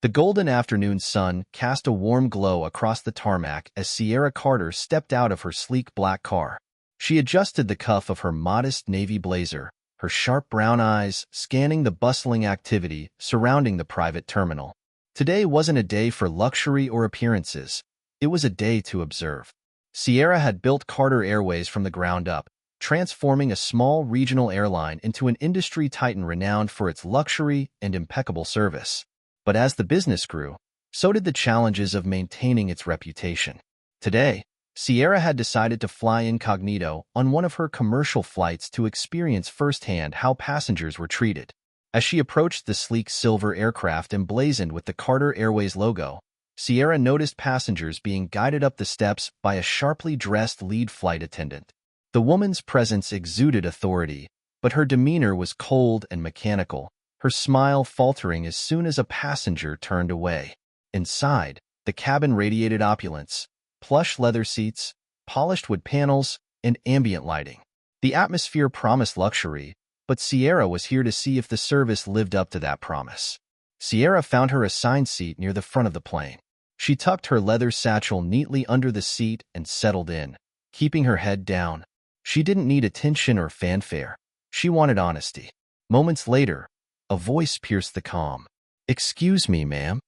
The golden afternoon sun cast a warm glow across the tarmac as Sierra Carter stepped out of her sleek black car. She adjusted the cuff of her modest navy blazer, her sharp brown eyes scanning the bustling activity surrounding the private terminal. Today wasn't a day for luxury or appearances. It was a day to observe. Sierra had built Carter Airways from the ground up, transforming a small regional airline into an industry titan renowned for its luxury and impeccable service. But as the business grew, so did the challenges of maintaining its reputation. Today, Sierra had decided to fly incognito on one of her commercial flights to experience firsthand how passengers were treated. As she approached the sleek silver aircraft emblazoned with the Carter Airways logo, Sierra noticed passengers being guided up the steps by a sharply dressed lead flight attendant. The woman's presence exuded authority, but her demeanor was cold and mechanical, her smile faltering as soon as a passenger turned away. Inside, the cabin radiated opulence, plush leather seats, polished wood panels, and ambient lighting. The atmosphere promised luxury, but Sierra was here to see if the service lived up to that promise. Sierra found her assigned seat near the front of the plane. She tucked her leather satchel neatly under the seat and settled in, keeping her head down. She didn't need attention or fanfare. She wanted honesty. Moments later, a voice pierced the calm. "Excuse me, ma'am."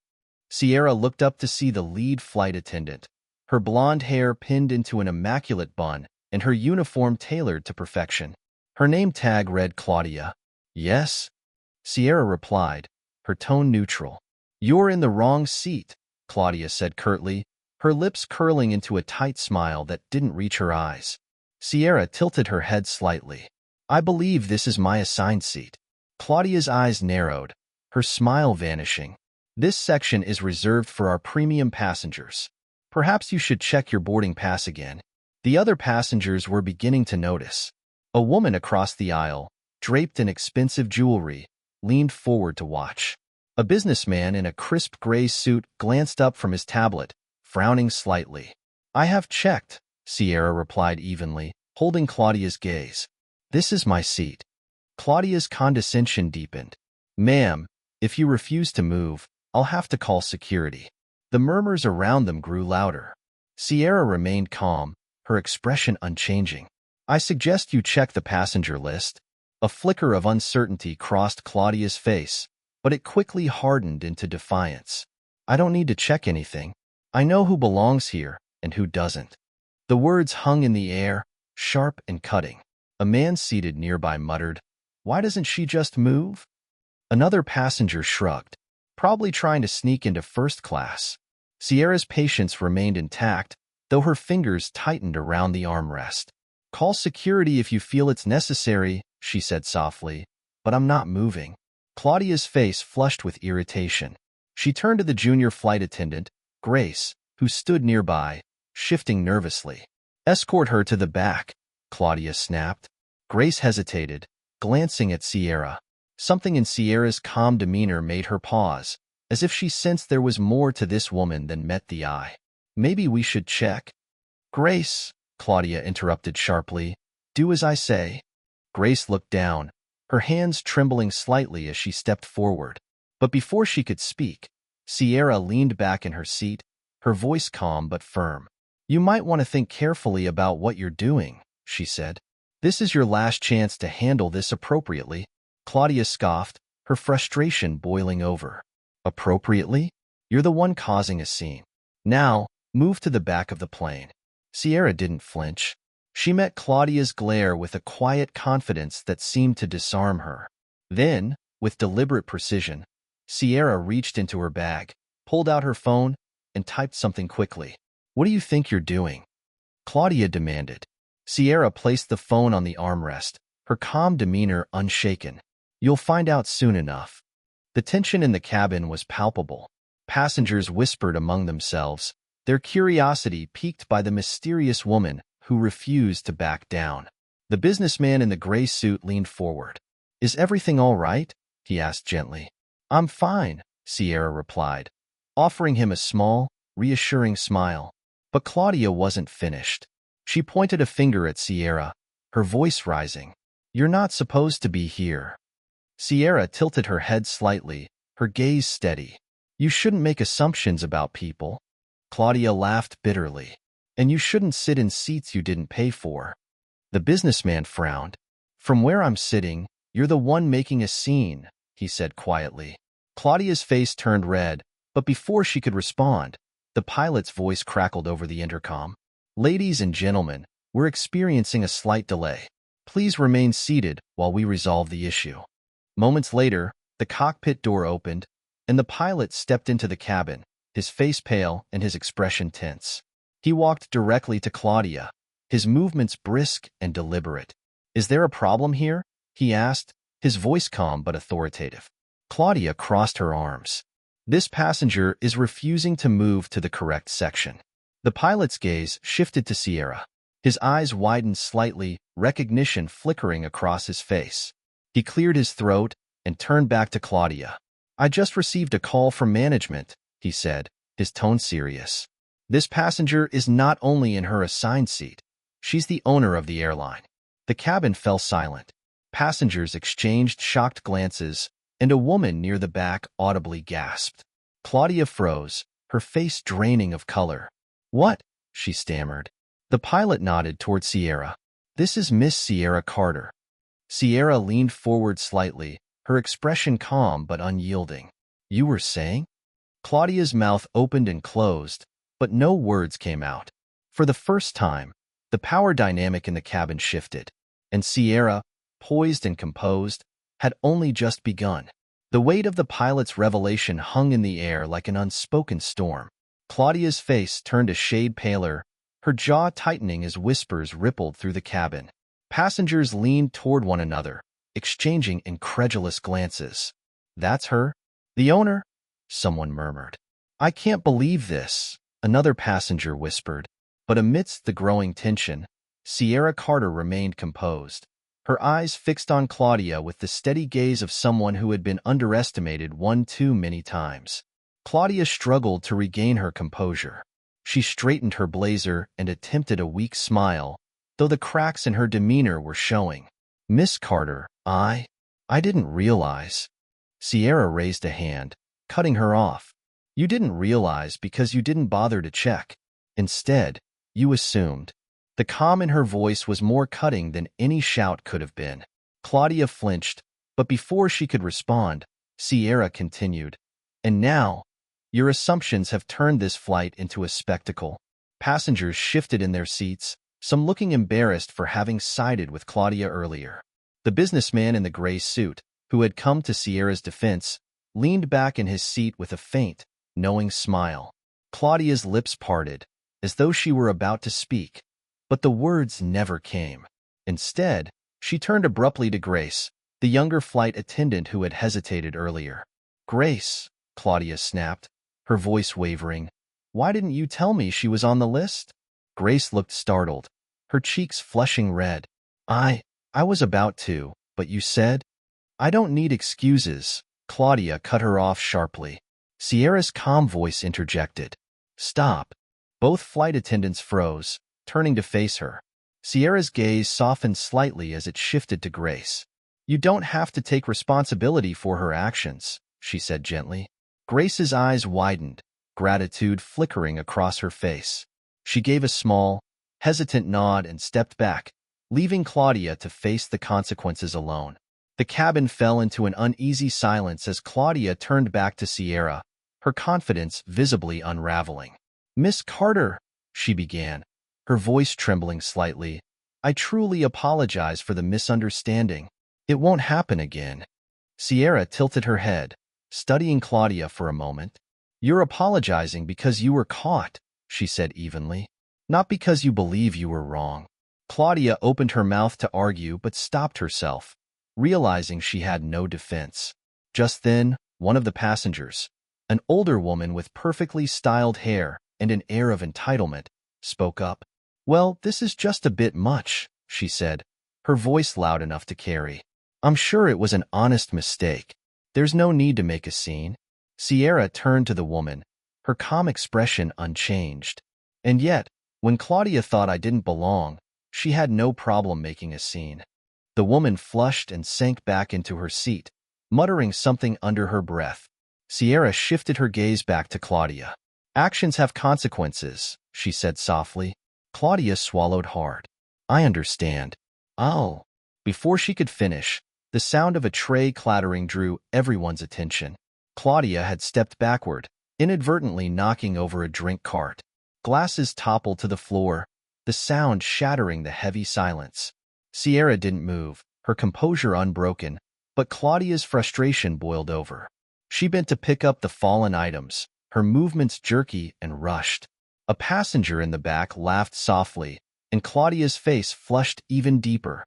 Sierra looked up to see the lead flight attendant, her blonde hair pinned into an immaculate bun and her uniform tailored to perfection. Her name tag read Claudia. "Yes," Sierra replied, her tone neutral. "You're in the wrong seat," Claudia said curtly, her lips curling into a tight smile that didn't reach her eyes. Sierra tilted her head slightly. "I believe this is my assigned seat." Claudia's eyes narrowed, her smile vanishing. "This section is reserved for our premium passengers. Perhaps you should check your boarding pass again." The other passengers were beginning to notice. A woman across the aisle, draped in expensive jewelry, leaned forward to watch. A businessman in a crisp gray suit glanced up from his tablet, frowning slightly. "I have checked," Sierra replied evenly, holding Claudia's gaze. "This is my seat." Claudia's condescension deepened. "Ma'am, if you refuse to move, I'll have to call security." The murmurs around them grew louder. Sierra remained calm, her expression unchanging. "I suggest you check the passenger list." A flicker of uncertainty crossed Claudia's face, but it quickly hardened into defiance. "I don't need to check anything. I know who belongs here and who doesn't." The words hung in the air, sharp and cutting. A man seated nearby muttered, "Why doesn't she just move?" Another passenger shrugged, probably trying to sneak into first class. Sierra's patience remained intact, though her fingers tightened around the armrest. "Call security if you feel it's necessary," she said softly, "but I'm not moving." Claudia's face flushed with irritation. She turned to the junior flight attendant, Grace, who stood nearby, shifting nervously. "Escort her to the back," Claudia snapped. Grace hesitated, glancing at Sierra. Something in Sierra's calm demeanor made her pause, as if she sensed there was more to this woman than met the eye. "Maybe we should check." "Grace," Claudia interrupted sharply, "do as I say." Grace looked down, her hands trembling slightly as she stepped forward. But before she could speak, Sierra leaned back in her seat, her voice calm but firm. "You might want to think carefully about what you're doing," she said. "This is your last chance to handle this appropriately." Claudia scoffed, her frustration boiling over. "Appropriately? You're the one causing a scene. Now, move to the back of the plane." Sierra didn't flinch. She met Claudia's glare with a quiet confidence that seemed to disarm her. Then, with deliberate precision, Sierra reached into her bag, pulled out her phone, and typed something quickly. "What do you think you're doing?" Claudia demanded. Sierra placed the phone on the armrest, her calm demeanor unshaken. "You'll find out soon enough." The tension in the cabin was palpable. Passengers whispered among themselves, their curiosity piqued by the mysterious woman who refused to back down. The businessman in the gray suit leaned forward. "Is everything all right?" he asked gently. "I'm fine," Sierra replied, offering him a small, reassuring smile. But Claudia wasn't finished. She pointed a finger at Sierra, her voice rising. "You're not supposed to be here." Sierra tilted her head slightly, her gaze steady. You shouldn't make assumptions about people. Claudia laughed bitterly. And you shouldn't sit in seats you didn't pay for. The businessman frowned. From where I'm sitting, you're the one making a scene, he said quietly. Claudia's face turned red, but before she could respond, the pilot's voice crackled over the intercom. Ladies and gentlemen, we're experiencing a slight delay. Please remain seated while we resolve the issue. Moments later, the cockpit door opened, and the pilot stepped into the cabin, his face pale and his expression tense. He walked directly to Claudia, his movements brisk and deliberate. Is there a problem here? He asked, his voice calm but authoritative. Claudia crossed her arms. This passenger is refusing to move to the correct section. The pilot's gaze shifted to Sierra. His eyes widened slightly, recognition flickering across his face. He cleared his throat and turned back to Claudia. I just received a call from management, he said, his tone serious. This passenger is not only in her assigned seat, she's the owner of the airline. The cabin fell silent. Passengers exchanged shocked glances, and a woman near the back audibly gasped. Claudia froze, her face draining of color. What? She stammered. The pilot nodded toward Sierra. This is Miss Sierra Carter. Sierra leaned forward slightly, her expression calm but unyielding. You were saying? Claudia's mouth opened and closed, but no words came out. For the first time, the power dynamic in the cabin shifted, and Sierra, poised and composed, had only just begun. The weight of the pilot's revelation hung in the air like an unspoken storm. Claudia's face turned a shade paler, her jaw tightening as whispers rippled through the cabin. Passengers leaned toward one another, exchanging incredulous glances. That's her? The owner? Someone murmured. I can't believe this, another passenger whispered. But amidst the growing tension, Sierra Carter remained composed, her eyes fixed on Claudia with the steady gaze of someone who had been underestimated one too many times. Claudia struggled to regain her composure. She straightened her blazer and attempted a weak smile, though the cracks in her demeanor were showing. Miss Carter, I didn't realize. Sierra raised a hand, cutting her off. You didn't realize because you didn't bother to check. Instead, you assumed. The calm in her voice was more cutting than any shout could have been. Claudia flinched, but before she could respond, Sierra continued. And now, your assumptions have turned this flight into a spectacle. Passengers shifted in their seats, some looking embarrassed for having sided with Claudia earlier. The businessman in the gray suit, who had come to Sierra's defense, leaned back in his seat with a faint, knowing smile. Claudia's lips parted, as though she were about to speak, but the words never came. Instead, she turned abruptly to Grace, the younger flight attendant who had hesitated earlier. Grace, Claudia snapped, her voice wavering. Why didn't you tell me she was on the list? Grace looked startled, her cheeks flushing red. I was about to, but you said? I don't need excuses, Claudia cut her off sharply. Sierra's calm voice interjected. Stop. Both flight attendants froze, turning to face her. Sierra's gaze softened slightly as it shifted to Grace. You don't have to take responsibility for her actions, she said gently. Grace's eyes widened, gratitude flickering across her face. She gave a small, hesitant nod and stepped back, leaving Claudia to face the consequences alone. The cabin fell into an uneasy silence as Claudia turned back to Sierra, her confidence visibly unraveling. Miss Carter, she began, her voice trembling slightly. I truly apologize for the misunderstanding. It won't happen again. Sierra tilted her head, studying Claudia for a moment. You're apologizing because you were caught, she said evenly, not because you believe you were wrong. Claudia opened her mouth to argue but stopped herself, realizing she had no defense. Just then, one of the passengers, an older woman with perfectly styled hair and an air of entitlement, spoke up. Well, this is just a bit much, she said, her voice loud enough to carry. I'm sure it was an honest mistake. There's no need to make a scene. Sierra turned to the woman, her calm expression unchanged. And yet, when Claudia thought I didn't belong, she had no problem making a scene. The woman flushed and sank back into her seat, muttering something under her breath. Sierra shifted her gaze back to Claudia. Actions have consequences, she said softly. Claudia swallowed hard. I understand. Oh. Before she could finish, the sound of a tray clattering drew everyone's attention. Claudia had stepped backward, inadvertently knocking over a drink cart. Glasses toppled to the floor, the sound shattering the heavy silence. Sierra didn't move, her composure unbroken, but Claudia's frustration boiled over. She bent to pick up the fallen items, her movements jerky and rushed. A passenger in the back laughed softly, and Claudia's face flushed even deeper.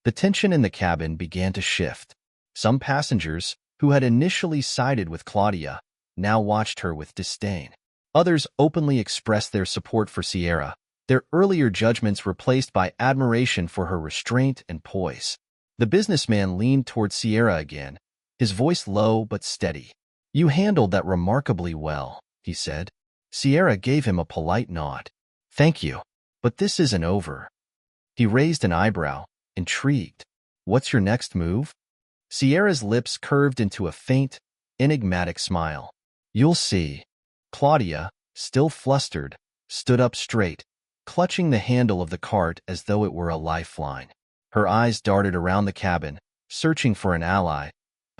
The tension in the cabin began to shift. Some passengers, who had initially sided with Claudia, now watched her with disdain. Others openly expressed their support for Sierra, their earlier judgments replaced by admiration for her restraint and poise. The businessman leaned toward Sierra again, his voice low but steady. You handled that remarkably well, he said. Sierra gave him a polite nod. Thank you. But this isn't over. He raised an eyebrow, intrigued. What's your next move? Sierra's lips curved into a faint, enigmatic smile. You'll see. Claudia, still flustered, stood up straight, clutching the handle of the cart as though it were a lifeline. Her eyes darted around the cabin, searching for an ally,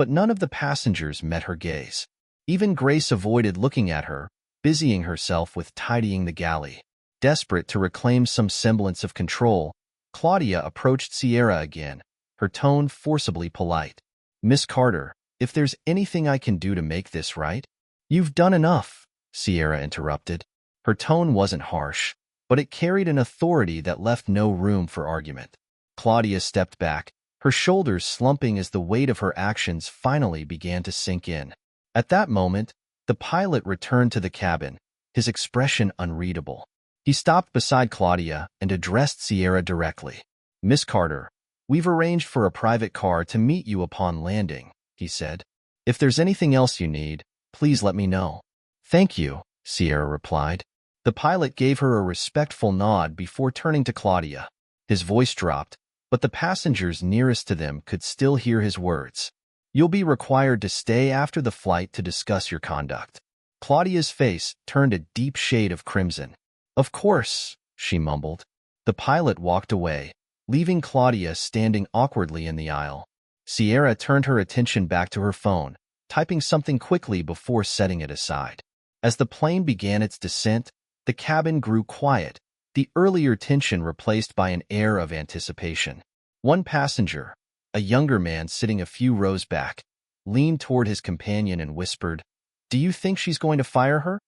but none of the passengers met her gaze. Even Grace avoided looking at her, busying herself with tidying the galley. Desperate to reclaim some semblance of control, Claudia approached Sierra again, her tone forcibly polite. Miss Carter, if there's anything I can do to make this right— You've done enough, Sierra interrupted. Her tone wasn't harsh, but it carried an authority that left no room for argument. Claudia stepped back, her shoulders slumping as the weight of her actions finally began to sink in. At that moment, the pilot returned to the cabin, his expression unreadable. He stopped beside Claudia and addressed Sierra directly. Miss Carter, we've arranged for a private car to meet you upon landing, he said. If there's anything else you need, please let me know. Thank you, Sierra replied. The pilot gave her a respectful nod before turning to Claudia. His voice dropped, but the passengers nearest to them could still hear his words. You'll be required to stay after the flight to discuss your conduct. Claudia's face turned a deep shade of crimson. Of course, she mumbled. The pilot walked away, leaving Claudia standing awkwardly in the aisle. Sierra turned her attention back to her phone, typing something quickly before setting it aside. As the plane began its descent, the cabin grew quiet, the earlier tension replaced by an air of anticipation. One passenger, a younger man sitting a few rows back, leaned toward his companion and whispered, Do you think she's going to fire her?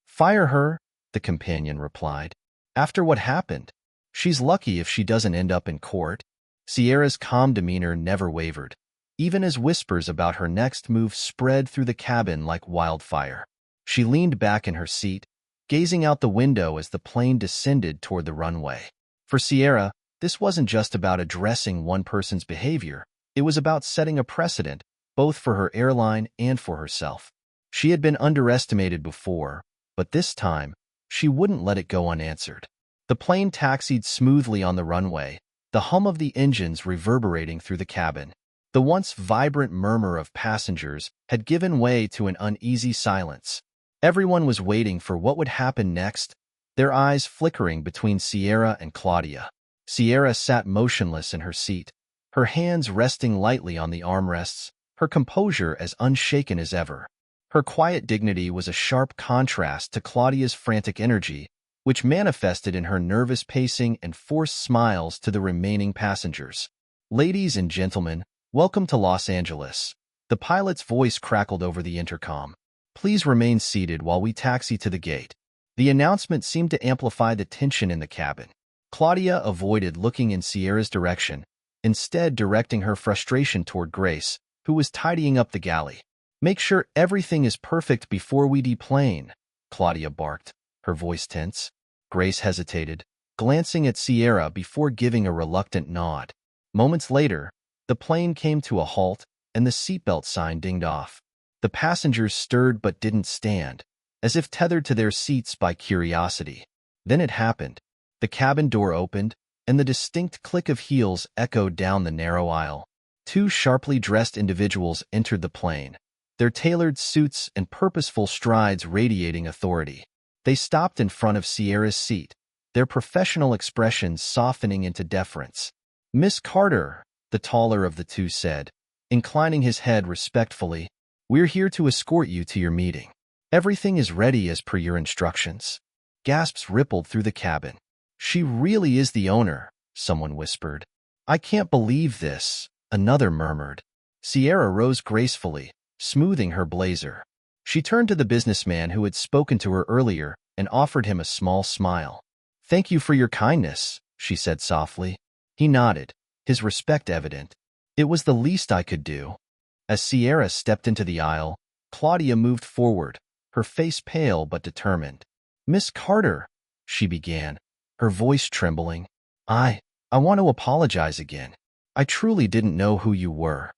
Fire her, the companion replied. After what happened? She's lucky if she doesn't end up in court. Sierra's calm demeanor never wavered, even as whispers about her next move spread through the cabin like wildfire. She leaned back in her seat, gazing out the window as the plane descended toward the runway. For Sierra, this wasn't just about addressing one person's behavior. It was about setting a precedent, both for her airline and for herself. She had been underestimated before, but this time, she wouldn't let it go unanswered. The plane taxied smoothly on the runway, the hum of the engines reverberating through the cabin. The once vibrant murmur of passengers had given way to an uneasy silence. Everyone was waiting for what would happen next, their eyes flickering between Sierra and Claudia. Sierra sat motionless in her seat, her hands resting lightly on the armrests, her composure as unshaken as ever. Her quiet dignity was a sharp contrast to Claudia's frantic energy, which manifested in her nervous pacing and forced smiles to the remaining passengers. Ladies and gentlemen, welcome to Los Angeles. The pilot's voice crackled over the intercom. Please remain seated while we taxi to the gate. The announcement seemed to amplify the tension in the cabin. Claudia avoided looking in Sierra's direction, instead directing her frustration toward Grace, who was tidying up the galley. Make sure everything is perfect before we deplane, Claudia barked, her voice tense. Grace hesitated, glancing at Sierra before giving a reluctant nod. Moments later, the plane came to a halt, and the seatbelt sign dinged off. The passengers stirred but didn't stand, as if tethered to their seats by curiosity. Then it happened. The cabin door opened, and the distinct click of heels echoed down the narrow aisle. Two sharply dressed individuals entered the plane, their tailored suits and purposeful strides radiating authority. They stopped in front of Sierra's seat, their professional expressions softening into deference. "Miss Carter," the taller of the two said, inclining his head respectfully, "we're here to escort you to your meeting. Everything is ready as per your instructions." Gasps rippled through the cabin. "She really is the owner," someone whispered. "I can't believe this," another murmured. Sierra rose gracefully, smoothing her blazer. She turned to the businessman who had spoken to her earlier and offered him a small smile. "Thank you for your kindness," she said softly. He nodded, his respect evident. "It was the least I could do." As Sierra stepped into the aisle, Claudia moved forward, her face pale but determined. "Miss Carter," she began, her voice trembling. I want to apologize again. I truly didn't know who you were."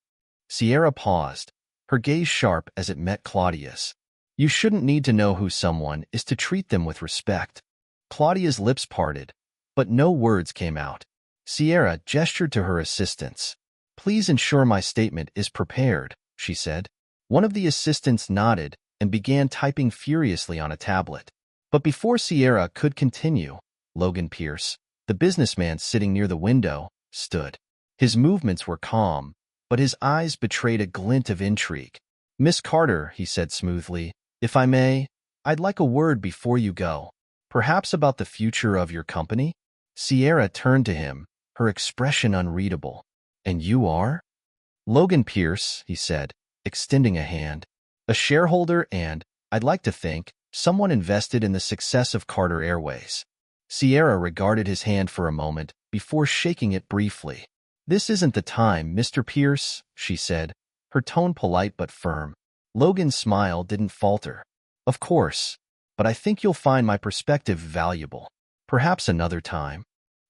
Sierra paused, her gaze sharp as it met Claudia's. "You shouldn't need to know who someone is to treat them with respect." Claudia's lips parted, but no words came out. Sierra gestured to her assistants. "Please ensure my statement is prepared," she said. One of the assistants nodded and began typing furiously on a tablet. But before Sierra could continue, Logan Pierce, the businessman sitting near the window, stood. His movements were calm, but his eyes betrayed a glint of intrigue. "Miss Carter," he said smoothly, "if I may, I'd like a word before you go. Perhaps about the future of your company?" Sierra turned to him, her expression unreadable. "And you are?" "Logan Pierce," he said, extending a hand. "A shareholder and, I'd like to think, someone invested in the success of Carter Airways." Sierra regarded his hand for a moment before shaking it briefly. "This isn't the time, Mr. Pierce," she said, her tone polite but firm. Logan's smile didn't falter. "Of course, but I think you'll find my perspective valuable. Perhaps another time."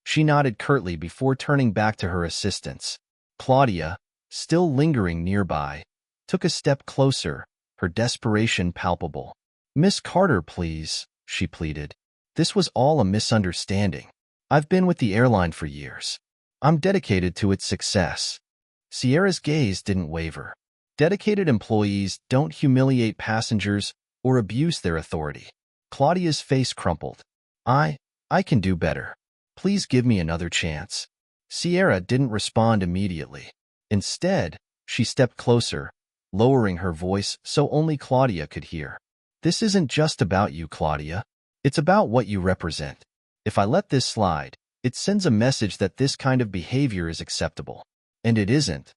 She nodded curtly before turning back to her assistants. Claudia, still lingering nearby, took a step closer, her desperation palpable. "Miss Carter, please," she pleaded. "This was all a misunderstanding. I've been with the airline for years. I'm dedicated to its success." Sierra's gaze didn't waver. Dedicated employees don't humiliate passengers or abuse their authority. Claudia's face crumpled. I can do better. Please give me another chance." Sierra didn't respond immediately. Instead, she stepped closer, lowering her voice so only Claudia could hear. "This isn't just about you, Claudia. It's about what you represent. If I let this slide, it sends a message that this kind of behavior is acceptable. And it isn't."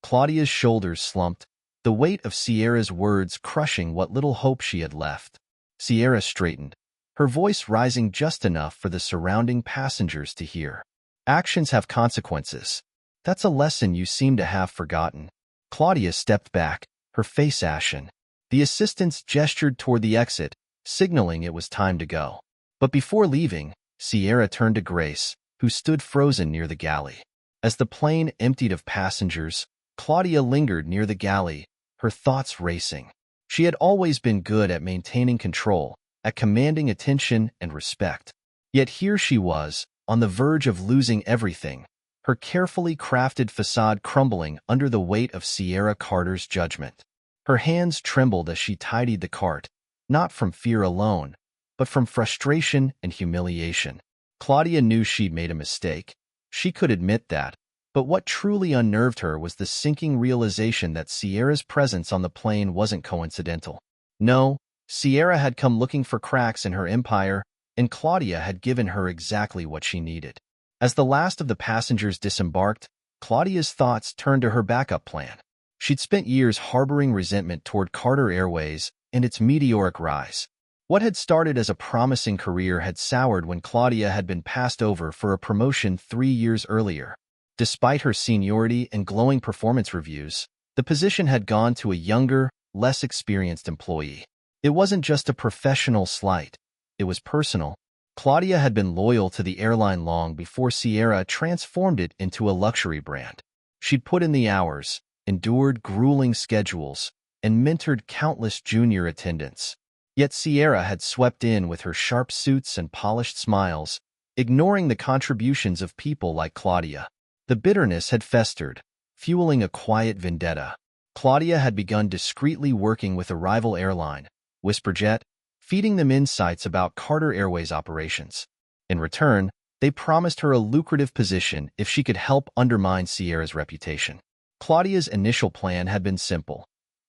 Claudia's shoulders slumped, the weight of Sierra's words crushing what little hope she had left. Sierra straightened, her voice rising just enough for the surrounding passengers to hear. "Actions have consequences. That's a lesson you seem to have forgotten." Claudia stepped back, her face ashen. The assistants gestured toward the exit, signaling it was time to go. But before leaving, Sierra turned to Grace, who stood frozen near the galley. As the plane emptied of passengers, Claudia lingered near the galley, her thoughts racing. She had always been good at maintaining control, at commanding attention and respect. Yet here she was, on the verge of losing everything, her carefully crafted facade crumbling under the weight of Sierra Carter's judgment. Her hands trembled as she tidied the cart, not from fear alone, but from frustration and humiliation. Claudia knew she'd made a mistake. She could admit that. But what truly unnerved her was the sinking realization that Sierra's presence on the plane wasn't coincidental. No, Sierra had come looking for cracks in her empire, and Claudia had given her exactly what she needed. As the last of the passengers disembarked, Claudia's thoughts turned to her backup plan. She'd spent years harboring resentment toward Carter Airways and its meteoric rise. What had started as a promising career had soured when Claudia had been passed over for a promotion 3 years earlier. Despite her seniority and glowing performance reviews, the position had gone to a younger, less experienced employee. It wasn't just a professional slight. It was personal. Claudia had been loyal to the airline long before Sierra transformed it into a luxury brand. She'd put in the hours, endured grueling schedules, and mentored countless junior attendants. Yet Sierra had swept in with her sharp suits and polished smiles, ignoring the contributions of people like Claudia. The bitterness had festered, fueling a quiet vendetta. Claudia had begun discreetly working with a rival airline, WhisperJet, feeding them insights about Carter Airways operations. In return, they promised her a lucrative position if she could help undermine Sierra's reputation. Claudia's initial plan had been simple: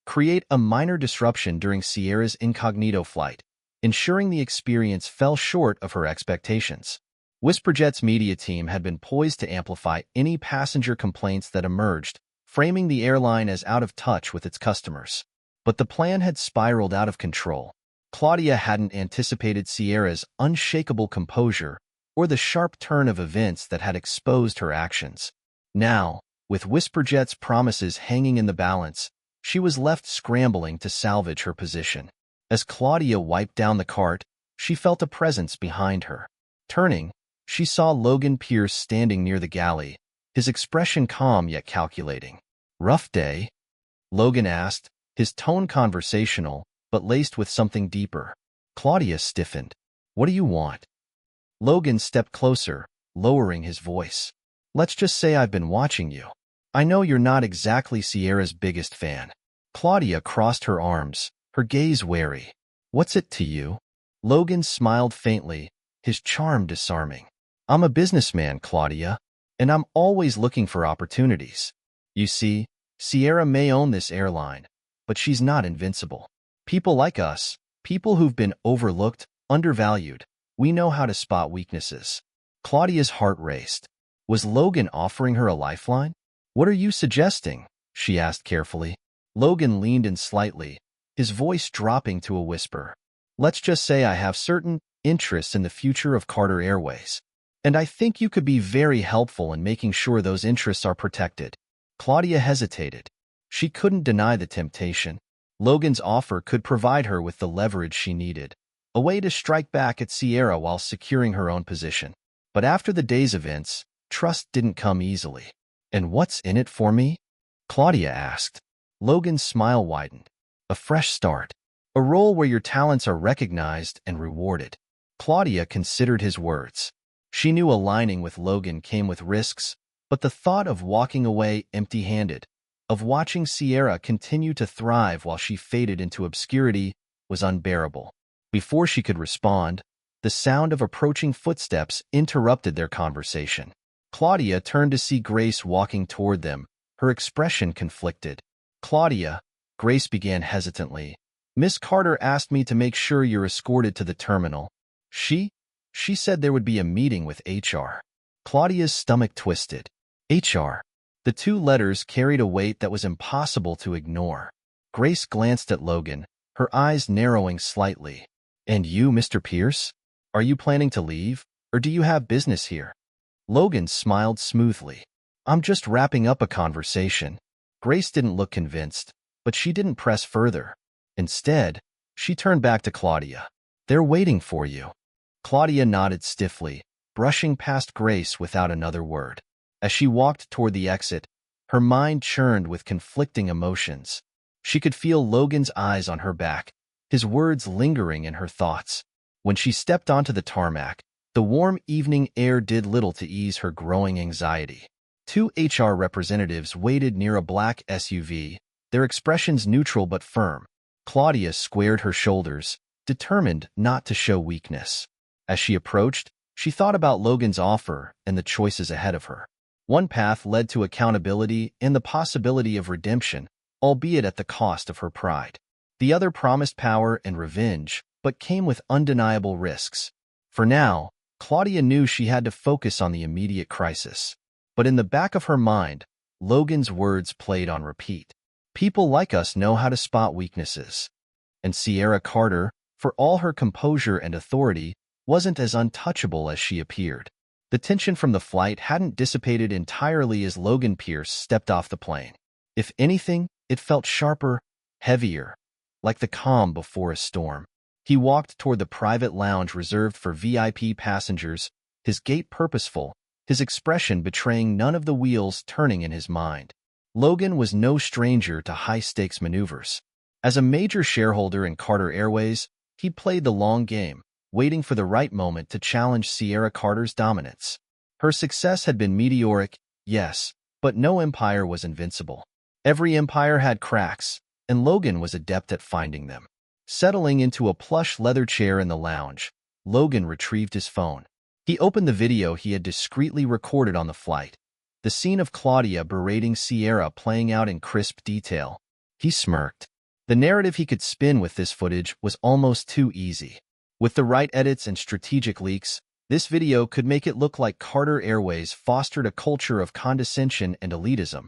create a minor disruption during Sierra's incognito flight, ensuring the experience fell short of her expectations. WhisperJet's media team had been poised to amplify any passenger complaints that emerged, framing the airline as out of touch with its customers. But the plan had spiraled out of control. Claudia hadn't anticipated Sierra's unshakable composure or the sharp turn of events that had exposed her actions. Now, with WhisperJet's promises hanging in the balance, she was left scrambling to salvage her position. As Claudia wiped down the cart, she felt a presence behind her. Turning, she saw Logan Pierce standing near the galley, his expression calm yet calculating. "Rough day?" Logan asked, his tone conversational, but laced with something deeper. Claudia stiffened. "What do you want?" Logan stepped closer, lowering his voice. "Let's just say I've been watching you. I know you're not exactly Sierra's biggest fan." Claudia crossed her arms, her gaze wary. "What's it to you?" Logan smiled faintly, his charm disarming. "I'm a businessman, Claudia, and I'm always looking for opportunities. You see, Sierra may own this airline, but she's not invincible. People like us, people who've been overlooked, undervalued, we know how to spot weaknesses." Claudia's heart raced. Was Logan offering her a lifeline? "What are you suggesting?" she asked carefully. Logan leaned in slightly, his voice dropping to a whisper. "Let's just say I have certain interests in the future of Carter Airways, and I think you could be very helpful in making sure those interests are protected." Claudia hesitated. She couldn't deny the temptation. Logan's offer could provide her with the leverage she needed, a way to strike back at Sierra while securing her own position. But after the day's events, trust didn't come easily. "And what's in it for me?" Claudia asked. Logan's smile widened. "A fresh start. A role where your talents are recognized and rewarded." Claudia considered his words. She knew aligning with Logan came with risks, but the thought of walking away empty-handed, of watching Sierra continue to thrive while she faded into obscurity, was unbearable. Before she could respond, the sound of approaching footsteps interrupted their conversation. Claudia turned to see Grace walking toward them, her expression conflicted. "Claudia," Grace began hesitantly, "Miss Carter asked me to make sure you're escorted to the terminal. She said there would be a meeting with HR." Claudia's stomach twisted. HR. The two letters carried a weight that was impossible to ignore. Grace glanced at Logan, her eyes narrowing slightly. "And you, Mr. Pierce? Are you planning to leave, or do you have business here?" Logan smiled smoothly. "I'm just wrapping up a conversation." Grace didn't look convinced, but she didn't press further. Instead, she turned back to Claudia. "They're waiting for you." Claudia nodded stiffly, brushing past Grace without another word. As she walked toward the exit, her mind churned with conflicting emotions. She could feel Logan's eyes on her back, his words lingering in her thoughts. When she stepped onto the tarmac, the warm evening air did little to ease her growing anxiety. Two HR representatives waited near a black SUV, their expressions neutral but firm. Claudia squared her shoulders, determined not to show weakness. As she approached, she thought about Logan's offer and the choices ahead of her. One path led to accountability and the possibility of redemption, albeit at the cost of her pride. The other promised power and revenge, but came with undeniable risks. For now, Claudia knew she had to focus on the immediate crisis. But in the back of her mind, Logan's words played on repeat. "People like us know how to spot weaknesses." And Sierra Carter, for all her composure and authority, wasn't as untouchable as she appeared. The tension from the flight hadn't dissipated entirely as Logan Pierce stepped off the plane. If anything, it felt sharper, heavier, like the calm before a storm. He walked toward the private lounge reserved for VIP passengers, his gait purposeful, his expression betraying none of the wheels turning in his mind. Logan was no stranger to high-stakes maneuvers. As a major shareholder in Carter Airways, he played the long game, waiting for the right moment to challenge Sierra Carter's dominance. Her success had been meteoric, yes, but no empire was invincible. Every empire had cracks, and Logan was adept at finding them. Settling into a plush leather chair in the lounge, Logan retrieved his phone. He opened the video he had discreetly recorded on the flight. The scene of Claudia berating Sierra playing out in crisp detail. He smirked. The narrative he could spin with this footage was almost too easy. With the right edits and strategic leaks, this video could make it look like Carter Airways fostered a culture of condescension and elitism,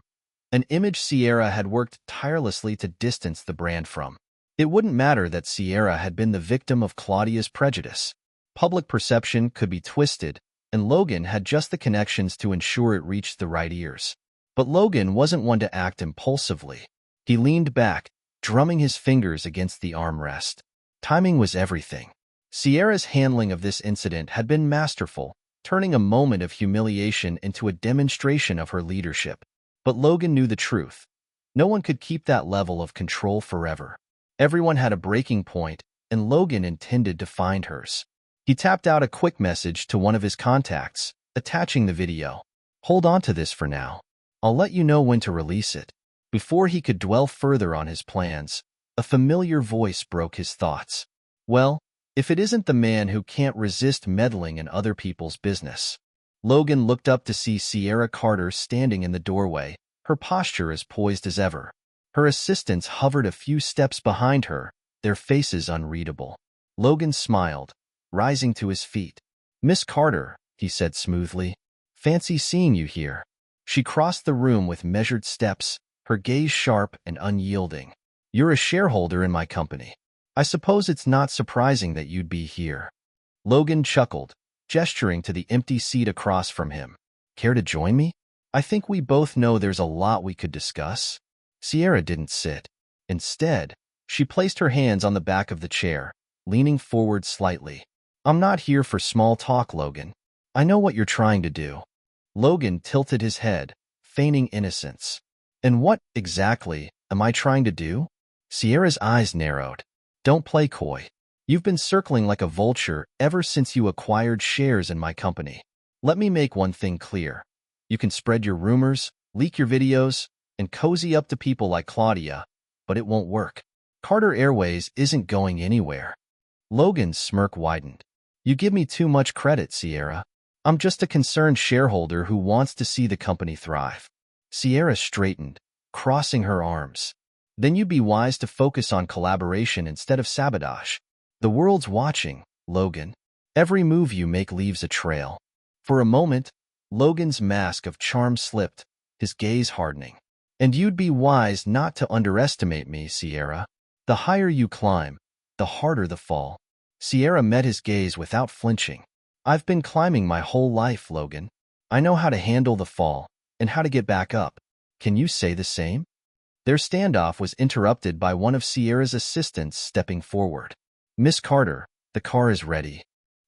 an image Sierra had worked tirelessly to distance the brand from. It wouldn't matter that Sierra had been the victim of Claudia's prejudice. Public perception could be twisted, and Logan had just the connections to ensure it reached the right ears. But Logan wasn't one to act impulsively. He leaned back, drumming his fingers against the armrest. Timing was everything. Sierra's handling of this incident had been masterful, turning a moment of humiliation into a demonstration of her leadership. But Logan knew the truth. No one could keep that level of control forever. Everyone had a breaking point, and Logan intended to find hers. He tapped out a quick message to one of his contacts, attaching the video. "Hold on to this for now. I'll let you know when to release it." Before he could dwell further on his plans, a familiar voice broke his thoughts. "Well, if it isn't the man who can't resist meddling in other people's business." Logan looked up to see Sierra Carter standing in the doorway, her posture as poised as ever. Her assistants hovered a few steps behind her, their faces unreadable. Logan smiled, rising to his feet. "Miss Carter," he said smoothly, "fancy seeing you here." She crossed the room with measured steps, her gaze sharp and unyielding. "You're a shareholder in my company. I suppose it's not surprising that you'd be here." Logan chuckled, gesturing to the empty seat across from him. "Care to join me? I think we both know there's a lot we could discuss." Sierra didn't sit. Instead, she placed her hands on the back of the chair, leaning forward slightly. "I'm not here for small talk, Logan. I know what you're trying to do." Logan tilted his head, feigning innocence. "And what, exactly, am I trying to do?" Sierra's eyes narrowed. "Don't play coy. You've been circling like a vulture ever since you acquired shares in my company. Let me make one thing clear. You can spread your rumors, leak your videos, and cozy up to people like Claudia, but it won't work. Carter Airways isn't going anywhere." Logan's smirk widened. "You give me too much credit, Sierra. I'm just a concerned shareholder who wants to see the company thrive." Sierra straightened, crossing her arms. "Then you'd be wise to focus on collaboration instead of sabotage. The world's watching, Logan. Every move you make leaves a trail." For a moment, Logan's mask of charm slipped, his gaze hardening. "And you'd be wise not to underestimate me, Sierra. The higher you climb, the harder the fall." Sierra met his gaze without flinching. "I've been climbing my whole life, Logan. I know how to handle the fall and how to get back up. Can you say the same?" Their standoff was interrupted by one of Sierra's assistants stepping forward. "Miss Carter, the car is ready."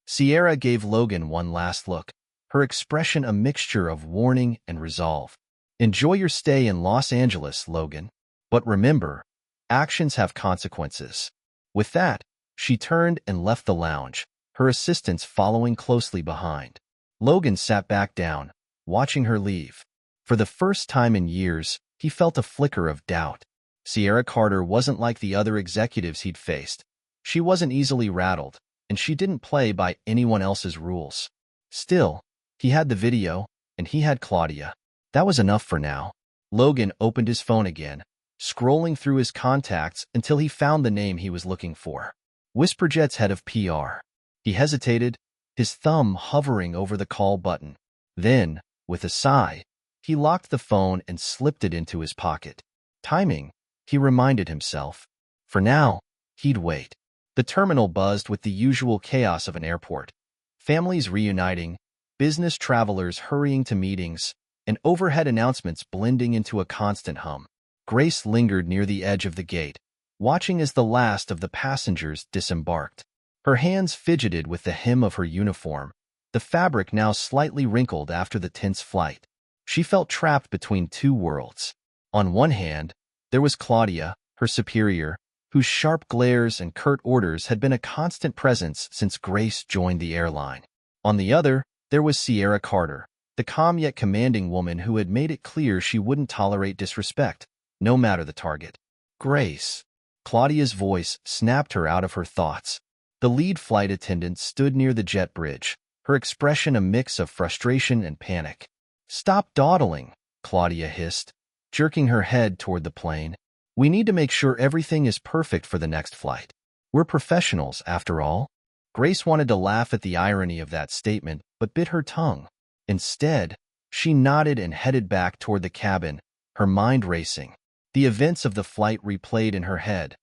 Sierra gave Logan one last look, her expression a mixture of warning and resolve. "Enjoy your stay in Los Angeles, Logan. But remember, actions have consequences." With that, she turned and left the lounge, her assistants following closely behind. Logan sat back down, watching her leave. For the first time in years, he felt a flicker of doubt. Sierra Carter wasn't like the other executives he'd faced. She wasn't easily rattled, and she didn't play by anyone else's rules. Still, he had the video, and he had Claudia. That was enough for now. Logan opened his phone again, scrolling through his contacts until he found the name he was looking for. Whisperjet's head of PR. He hesitated, his thumb hovering over the call button. Then, with a sigh, he locked the phone and slipped it into his pocket. Timing, he reminded himself. For now, he'd wait. The terminal buzzed with the usual chaos of an airport. Families reuniting, business travelers hurrying to meetings, and overhead announcements blending into a constant hum. Grace lingered near the edge of the gate, watching as the last of the passengers disembarked. Her hands fidgeted with the hem of her uniform, the fabric now slightly wrinkled after the tense flight. She felt trapped between two worlds. On one hand, there was Claudia, her superior, whose sharp glares and curt orders had been a constant presence since Grace joined the airline. On the other, there was Sierra Carter, the calm yet commanding woman who had made it clear she wouldn't tolerate disrespect. no matter the target. Grace. Claudia's voice snapped her out of her thoughts. The lead flight attendant stood near the jet bridge, her expression a mix of frustration and panic. "Stop dawdling," Claudia hissed, jerking her head toward the plane. "We need to make sure everything is perfect for the next flight. We're professionals, after all." Grace wanted to laugh at the irony of that statement, but bit her tongue. Instead, she nodded and headed back toward the cabin, her mind racing. The events of the flight replayed in her head.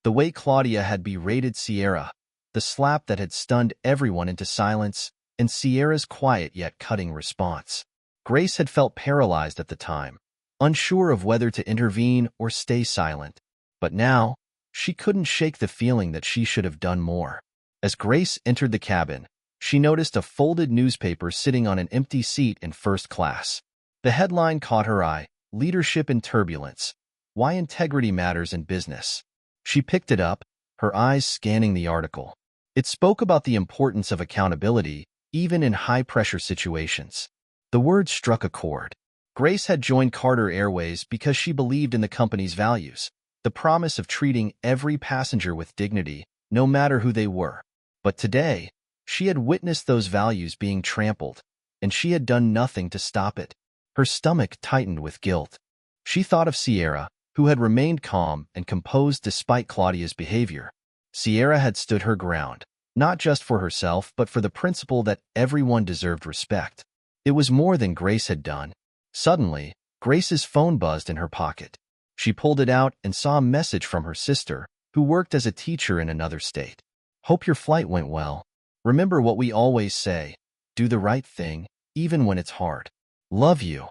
The way Claudia had berated Sierra, the slap that had stunned everyone into silence, and Sierra's quiet yet cutting response. Grace had felt paralyzed at the time, unsure of whether to intervene or stay silent. But now, she couldn't shake the feeling that she should have done more. As Grace entered the cabin, she noticed a folded newspaper sitting on an empty seat in first class. The headline caught her eye: "Leadership in Turbulence. Why Integrity Matters in Business." She picked it up, her eyes scanning the article. It spoke about the importance of accountability, even in high-pressure situations. The words struck a chord. Grace had joined Carter Airways because she believed in the company's values, the promise of treating every passenger with dignity, no matter who they were. But today, she had witnessed those values being trampled, and she had done nothing to stop it. Her stomach tightened with guilt. She thought of Sierra, who had remained calm and composed despite Claudia's behavior. Sierra had stood her ground, not just for herself but for the principle that everyone deserved respect. It was more than Grace had done. Suddenly, Grace's phone buzzed in her pocket. She pulled it out and saw a message from her sister, who worked as a teacher in another state. "Hope your flight went well. Remember what we always say: do the right thing, even when it's hard. Love you."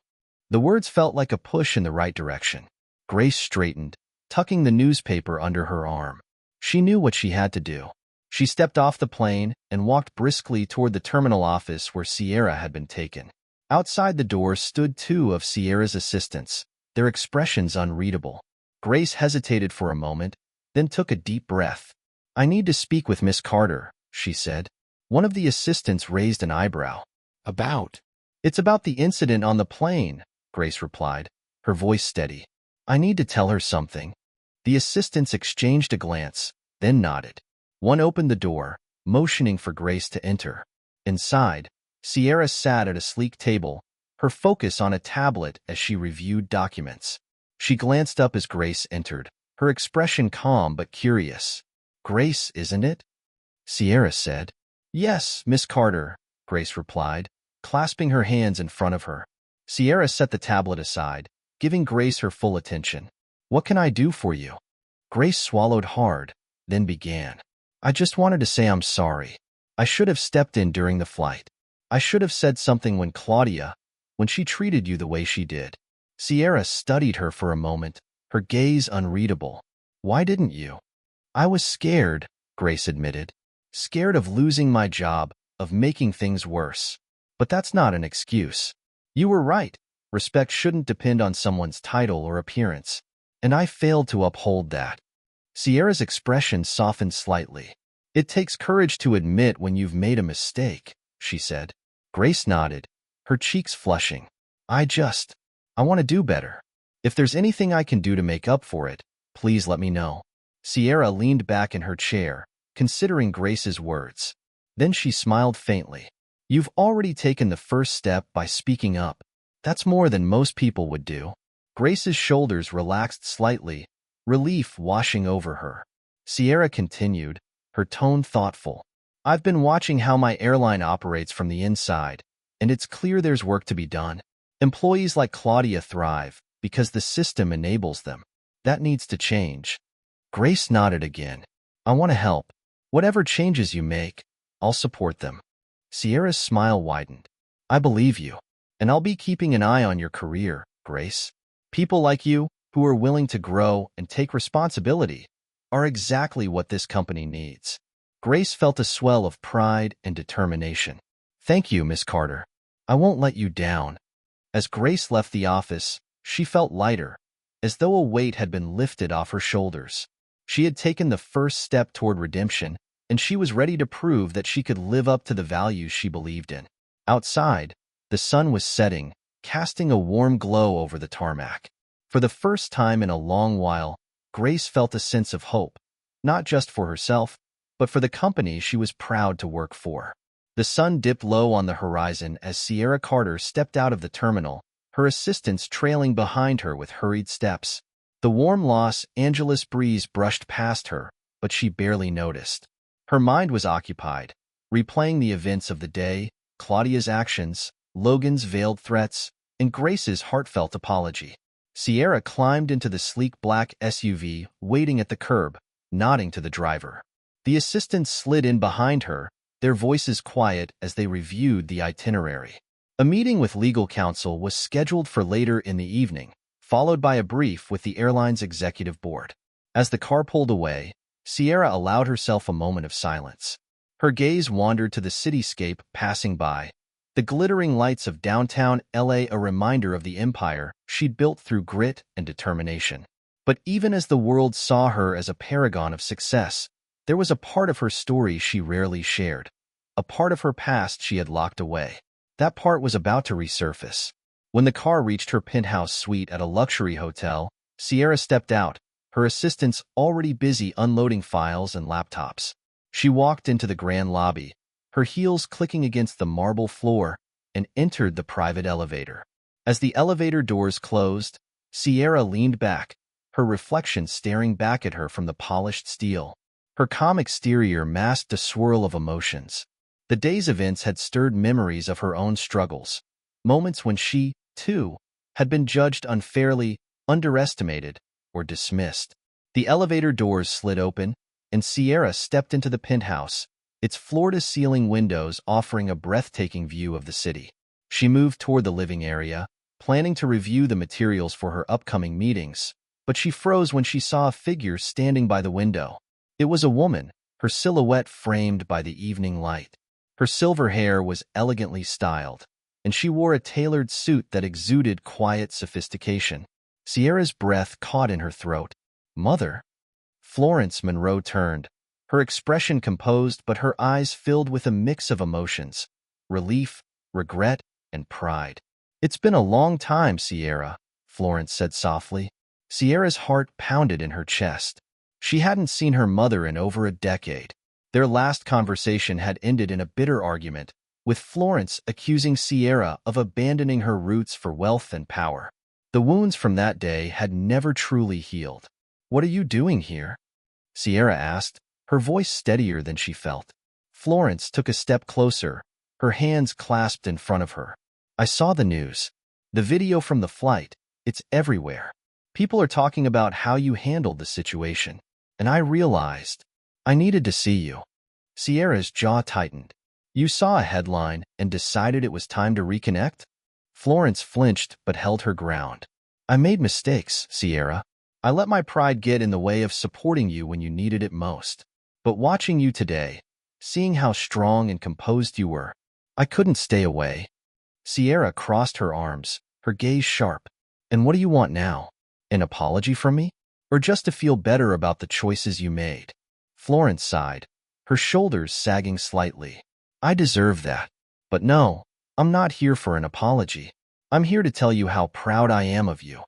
The words felt like a push in the right direction. Grace straightened, tucking the newspaper under her arm. She knew what she had to do. She stepped off the plane and walked briskly toward the terminal office where Sierra had been taken. Outside the door stood two of Sierra's assistants, their expressions unreadable. Grace hesitated for a moment, then took a deep breath. "I need to speak with Miss Carter," she said. One of the assistants raised an eyebrow. "About?" "It's about the incident on the plane," Grace replied, her voice steady. "I need to tell her something." The assistants exchanged a glance, then nodded. One opened the door, motioning for Grace to enter. Inside, Sierra sat at a sleek table, her focus on a tablet as she reviewed documents. She glanced up as Grace entered, her expression calm but curious. "Grace, isn't it?" Sierra said. "Yes, Miss Carter," Grace replied, clasping her hands in front of her. Sierra set the tablet aside, giving Grace her full attention. "What can I do for you?" Grace swallowed hard, then began. "I just wanted to say I'm sorry. I should have stepped in during the flight. I should have said something when she treated you the way she did." Sierra studied her for a moment, her gaze unreadable. "Why didn't you?" "I was scared," Grace admitted. "Scared of losing my job, of making things worse. But that's not an excuse. You were right. Respect shouldn't depend on someone's title or appearance. And I failed to uphold that." Sierra's expression softened slightly. "It takes courage to admit when you've made a mistake," she said. Grace nodded, her cheeks flushing. I want to do better. If there's anything I can do to make up for it, please let me know." Sierra leaned back in her chair, considering Grace's words. Then she smiled faintly. "You've already taken the first step by speaking up. That's more than most people would do." Grace's shoulders relaxed slightly, relief washing over her. Sierra continued, her tone thoughtful. "I've been watching how my airline operates from the inside, and it's clear there's work to be done. Employees like Claudia thrive because the system enables them. That needs to change." Grace nodded again. "I want to help. Whatever changes you make, I'll support them." Sierra's smile widened. "I believe you, and I'll be keeping an eye on your career, Grace. People like you, who are willing to grow and take responsibility, are exactly what this company needs." Grace felt a swell of pride and determination. "Thank you, Miss Carter. I won't let you down." As Grace left the office, she felt lighter, as though a weight had been lifted off her shoulders. She had taken the first step toward redemption, and she was ready to prove that she could live up to the values she believed in. Outside, the sun was setting, casting a warm glow over the tarmac. For the first time in a long while, Grace felt a sense of hope, not just for herself, but for the company she was proud to work for. The sun dipped low on the horizon as Sierra Carter stepped out of the terminal, her assistants trailing behind her with hurried steps. The warm Los Angeles breeze brushed past her, but she barely noticed. Her mind was occupied, replaying the events of the day, Claudia's actions, Logan's veiled threats, and Grace's heartfelt apology. Sierra climbed into the sleek black SUV waiting at the curb, nodding to the driver. The assistants slid in behind her, their voices quiet as they reviewed the itinerary. A meeting with legal counsel was scheduled for later in the evening, followed by a brief with the airline's executive board. As the car pulled away, Sierra allowed herself a moment of silence. Her gaze wandered to the cityscape passing by, the glittering lights of downtown LA a reminder of the empire she'd built through grit and determination. But even as the world saw her as a paragon of success, there was a part of her story she rarely shared, a part of her past she had locked away. That part was about to resurface. When the car reached her penthouse suite at a luxury hotel, Sierra stepped out, her assistants already busy unloading files and laptops. She walked into the grand lobby, her heels clicking against the marble floor, and entered the private elevator. As the elevator doors closed, Sierra leaned back, her reflection staring back at her from the polished steel. Her calm exterior masked a swirl of emotions. The day's events had stirred memories of her own struggles, moments when she, too, had been judged unfairly, underestimated, or dismissed. The elevator doors slid open, and Sierra stepped into the penthouse, its floor-to-ceiling windows offering a breathtaking view of the city. She moved toward the living area, planning to review the materials for her upcoming meetings, but she froze when she saw a figure standing by the window. It was a woman, her silhouette framed by the evening light. Her silver hair was elegantly styled, and she wore a tailored suit that exuded quiet sophistication. Sierra's breath caught in her throat. "Mother?" Florence Monroe turned, her expression composed but her eyes filled with a mix of emotions, relief, regret, and pride. "It's been a long time, Sierra," Florence said softly. Sierra's heart pounded in her chest. She hadn't seen her mother in over a decade. Their last conversation had ended in a bitter argument, with Florence accusing Sierra of abandoning her roots for wealth and power. The wounds from that day had never truly healed. "What are you doing here?" Sierra asked, her voice steadier than she felt. Florence took a step closer, her hands clasped in front of her. "I saw the news. The video from the flight. It's everywhere. People are talking about how you handled the situation. And I realized I needed to see you." Sierra's jaw tightened. "You saw a headline and decided it was time to reconnect?" Florence flinched but held her ground. "I made mistakes, Sierra. I let my pride get in the way of supporting you when you needed it most. But watching you today, seeing how strong and composed you were, I couldn't stay away." Sierra crossed her arms, her gaze sharp. "And what do you want now? An apology from me? Or just to feel better about the choices you made?" Florence sighed, her shoulders sagging slightly. "I deserve that. But no, I'm not here for an apology. I'm here to tell you how proud I am of you."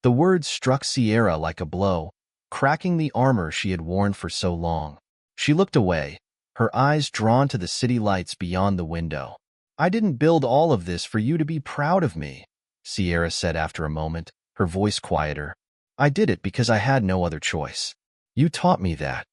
The words struck Sierra like a blow, cracking the armor she had worn for so long. She looked away, her eyes drawn to the city lights beyond the window. "I didn't build all of this for you to be proud of me," Sierra said after a moment, her voice quieter. "I did it because I had no other choice. You taught me that."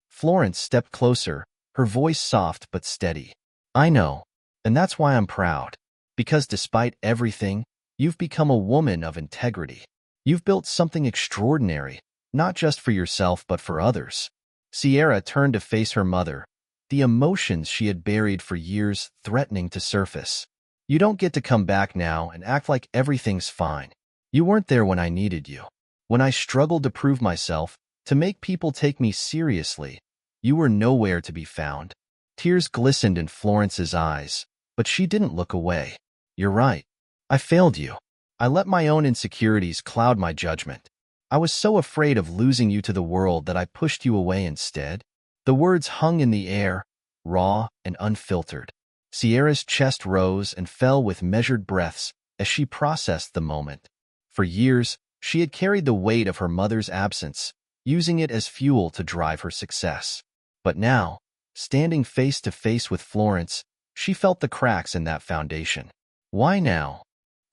Florence stepped closer, her voice soft but steady. "I know, and that's why I'm proud. Because despite everything, you've become a woman of integrity. You've built something extraordinary, not just for yourself but for others." Sierra turned to face her mother, the emotions she had buried for years threatening to surface. "You don't get to come back now and act like everything's fine. You weren't there when I needed you. When I struggled to prove myself, to make people take me seriously, you were nowhere to be found." Tears glistened in Florence's eyes, but she didn't look away. "You're right. I failed you. I let my own insecurities cloud my judgment. I was so afraid of losing you to the world that I pushed you away instead." The words hung in the air, raw and unfiltered. Sierra's chest rose and fell with measured breaths as she processed the moment. For years, She had carried the weight of her mother's absence, using it as fuel to drive her success. But now, standing face to face with Florence, she felt the cracks in that foundation. "Why now?"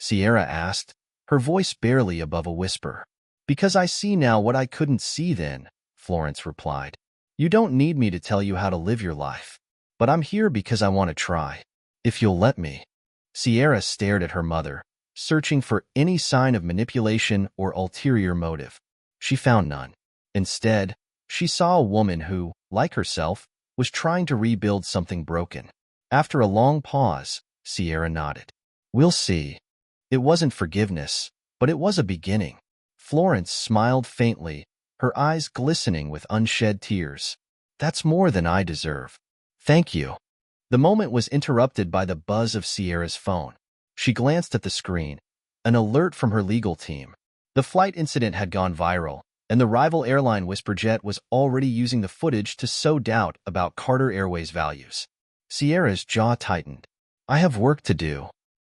Sierra asked, her voice barely above a whisper. "Because I see now what I couldn't see then," Florence replied. "You don't need me to tell you how to live your life. But I'm here because I want to try. If you'll let me." Sierra stared at her mother, searching for any sign of manipulation or ulterior motive. She found none. Instead, she saw a woman who, like herself, was trying to rebuild something broken. After a long pause, Sierra nodded. "We'll see." It wasn't forgiveness, but it was a beginning. Florence smiled faintly, her eyes glistening with unshed tears. "That's more than I deserve. Thank you." The moment was interrupted by the buzz of Sierra's phone. She glanced at the screen, an alert from her legal team. The flight incident had gone viral, and the rival airline Whisperjet was already using the footage to sow doubt about Carter Airways' values. Sierra's jaw tightened. "I have work to do."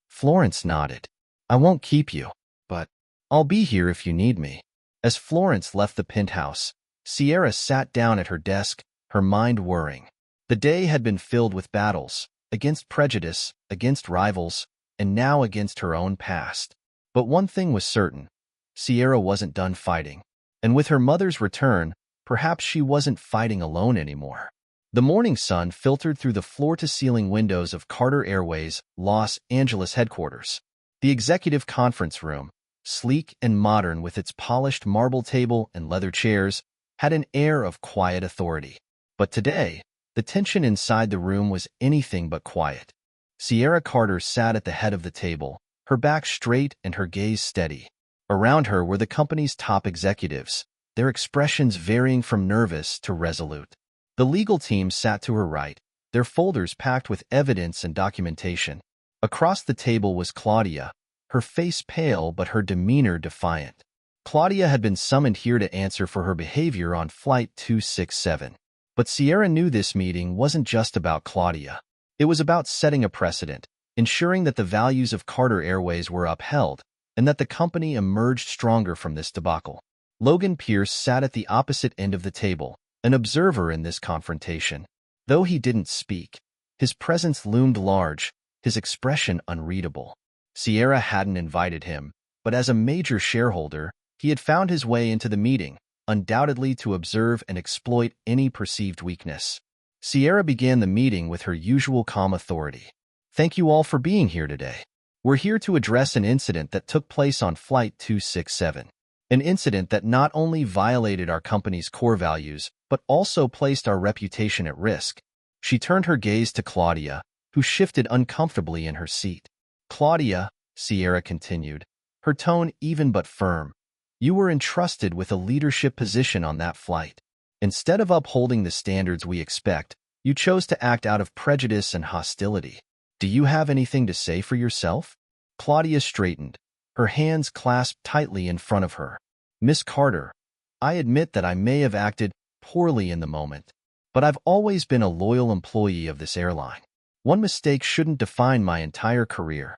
Florence nodded. "I won't keep you, but I'll be here if you need me." As Florence left the penthouse, Sierra sat down at her desk, her mind whirring. The day had been filled with battles, against prejudice, against rivals, and now against her own past. But one thing was certain: Sierra wasn't done fighting. And with her mother's return, perhaps she wasn't fighting alone anymore. The morning sun filtered through the floor-to-ceiling windows of Carter Airways' Los Angeles headquarters. The executive conference room, sleek and modern with its polished marble table and leather chairs, had an air of quiet authority. But today, the tension inside the room was anything but quiet. Sierra Carter sat at the head of the table, her back straight and her gaze steady. Around her were the company's top executives, their expressions varying from nervous to resolute. The legal team sat to her right, their folders packed with evidence and documentation. Across the table was Claudia, her face pale but her demeanor defiant. Claudia had been summoned here to answer for her behavior on Flight 267. But Sierra knew this meeting wasn't just about Claudia. It was about setting a precedent, ensuring that the values of Carter Airways were upheld, and that the company emerged stronger from this debacle. Logan Pierce sat at the opposite end of the table, an observer in this confrontation. Though he didn't speak, his presence loomed large, his expression unreadable. Sierra hadn't invited him, but as a major shareholder, he had found his way into the meeting, undoubtedly to observe and exploit any perceived weakness. Sierra began the meeting with her usual calm authority. "Thank you all for being here today. We're here to address an incident that took place on Flight 267. An incident that not only violated our company's core values, but also placed our reputation at risk." She turned her gaze to Claudia, who shifted uncomfortably in her seat. "Claudia," Sierra continued, her tone even but firm, "you were entrusted with a leadership position on that flight. Instead of upholding the standards we expect, you chose to act out of prejudice and hostility. Do you have anything to say for yourself?" Claudia straightened, her hands clasped tightly in front of her. "Miss Carter, I admit that I may have acted poorly in the moment, but I've always been a loyal employee of this airline. One mistake shouldn't define my entire career."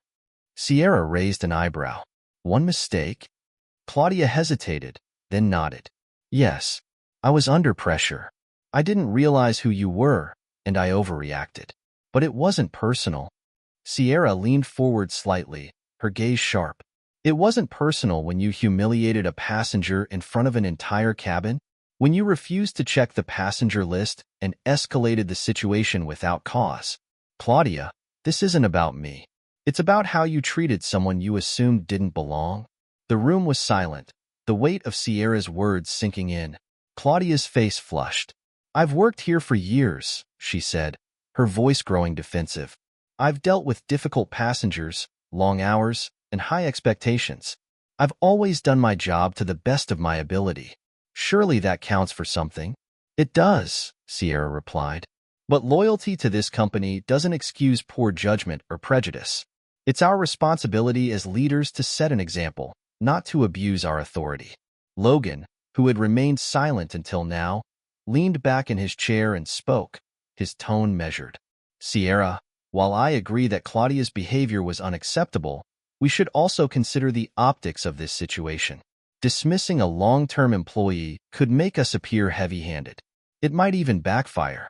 Sierra raised an eyebrow. "One mistake?" Claudia hesitated, then nodded. "Yes, I was under pressure. I didn't realize who you were, and I overreacted. But it wasn't personal." Sierra leaned forward slightly, her gaze sharp. "It wasn't personal when you humiliated a passenger in front of an entire cabin? When you refused to check the passenger list and escalated the situation without cause? Claudia, this isn't about me. It's about how you treated someone you assumed didn't belong." The room was silent, the weight of Sierra's words sinking in. Claudia's face flushed. "I've worked here for years," she said, her voice growing defensive. "I've dealt with difficult passengers, long hours, and high expectations. I've always done my job to the best of my ability. Surely that counts for something." "It does," Sierra replied. "But loyalty to this company doesn't excuse poor judgment or prejudice. It's our responsibility as leaders to set an example, not to abuse our authority." Logan, who had remained silent until now, leaned back in his chair and spoke, his tone measured. "Sierra, while I agree that Claudia's behavior was unacceptable, we should also consider the optics of this situation. Dismissing a long-term employee could make us appear heavy-handed. It might even backfire.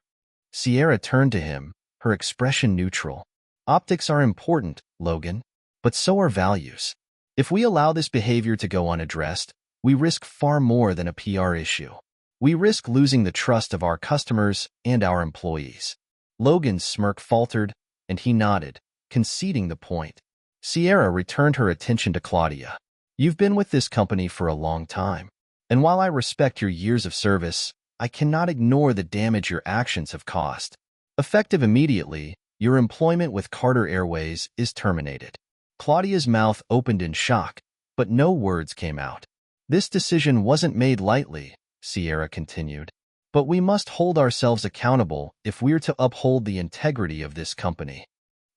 Sierra turned to him, her expression neutral. Optics are important, Logan, but so are values. If we allow this behavior to go unaddressed, we risk far more than a PR issue. We risk losing the trust of our customers and our employees. Logan's smirk faltered, and he nodded, conceding the point. Sierra returned her attention to Claudia. You've been with this company for a long time, and while I respect your years of service, I cannot ignore the damage your actions have caused. Effective immediately, your employment with Carter Airways is terminated. Claudia's mouth opened in shock, but no words came out. This decision wasn't made lightly, Sierra continued, but we must hold ourselves accountable if we're to uphold the integrity of this company.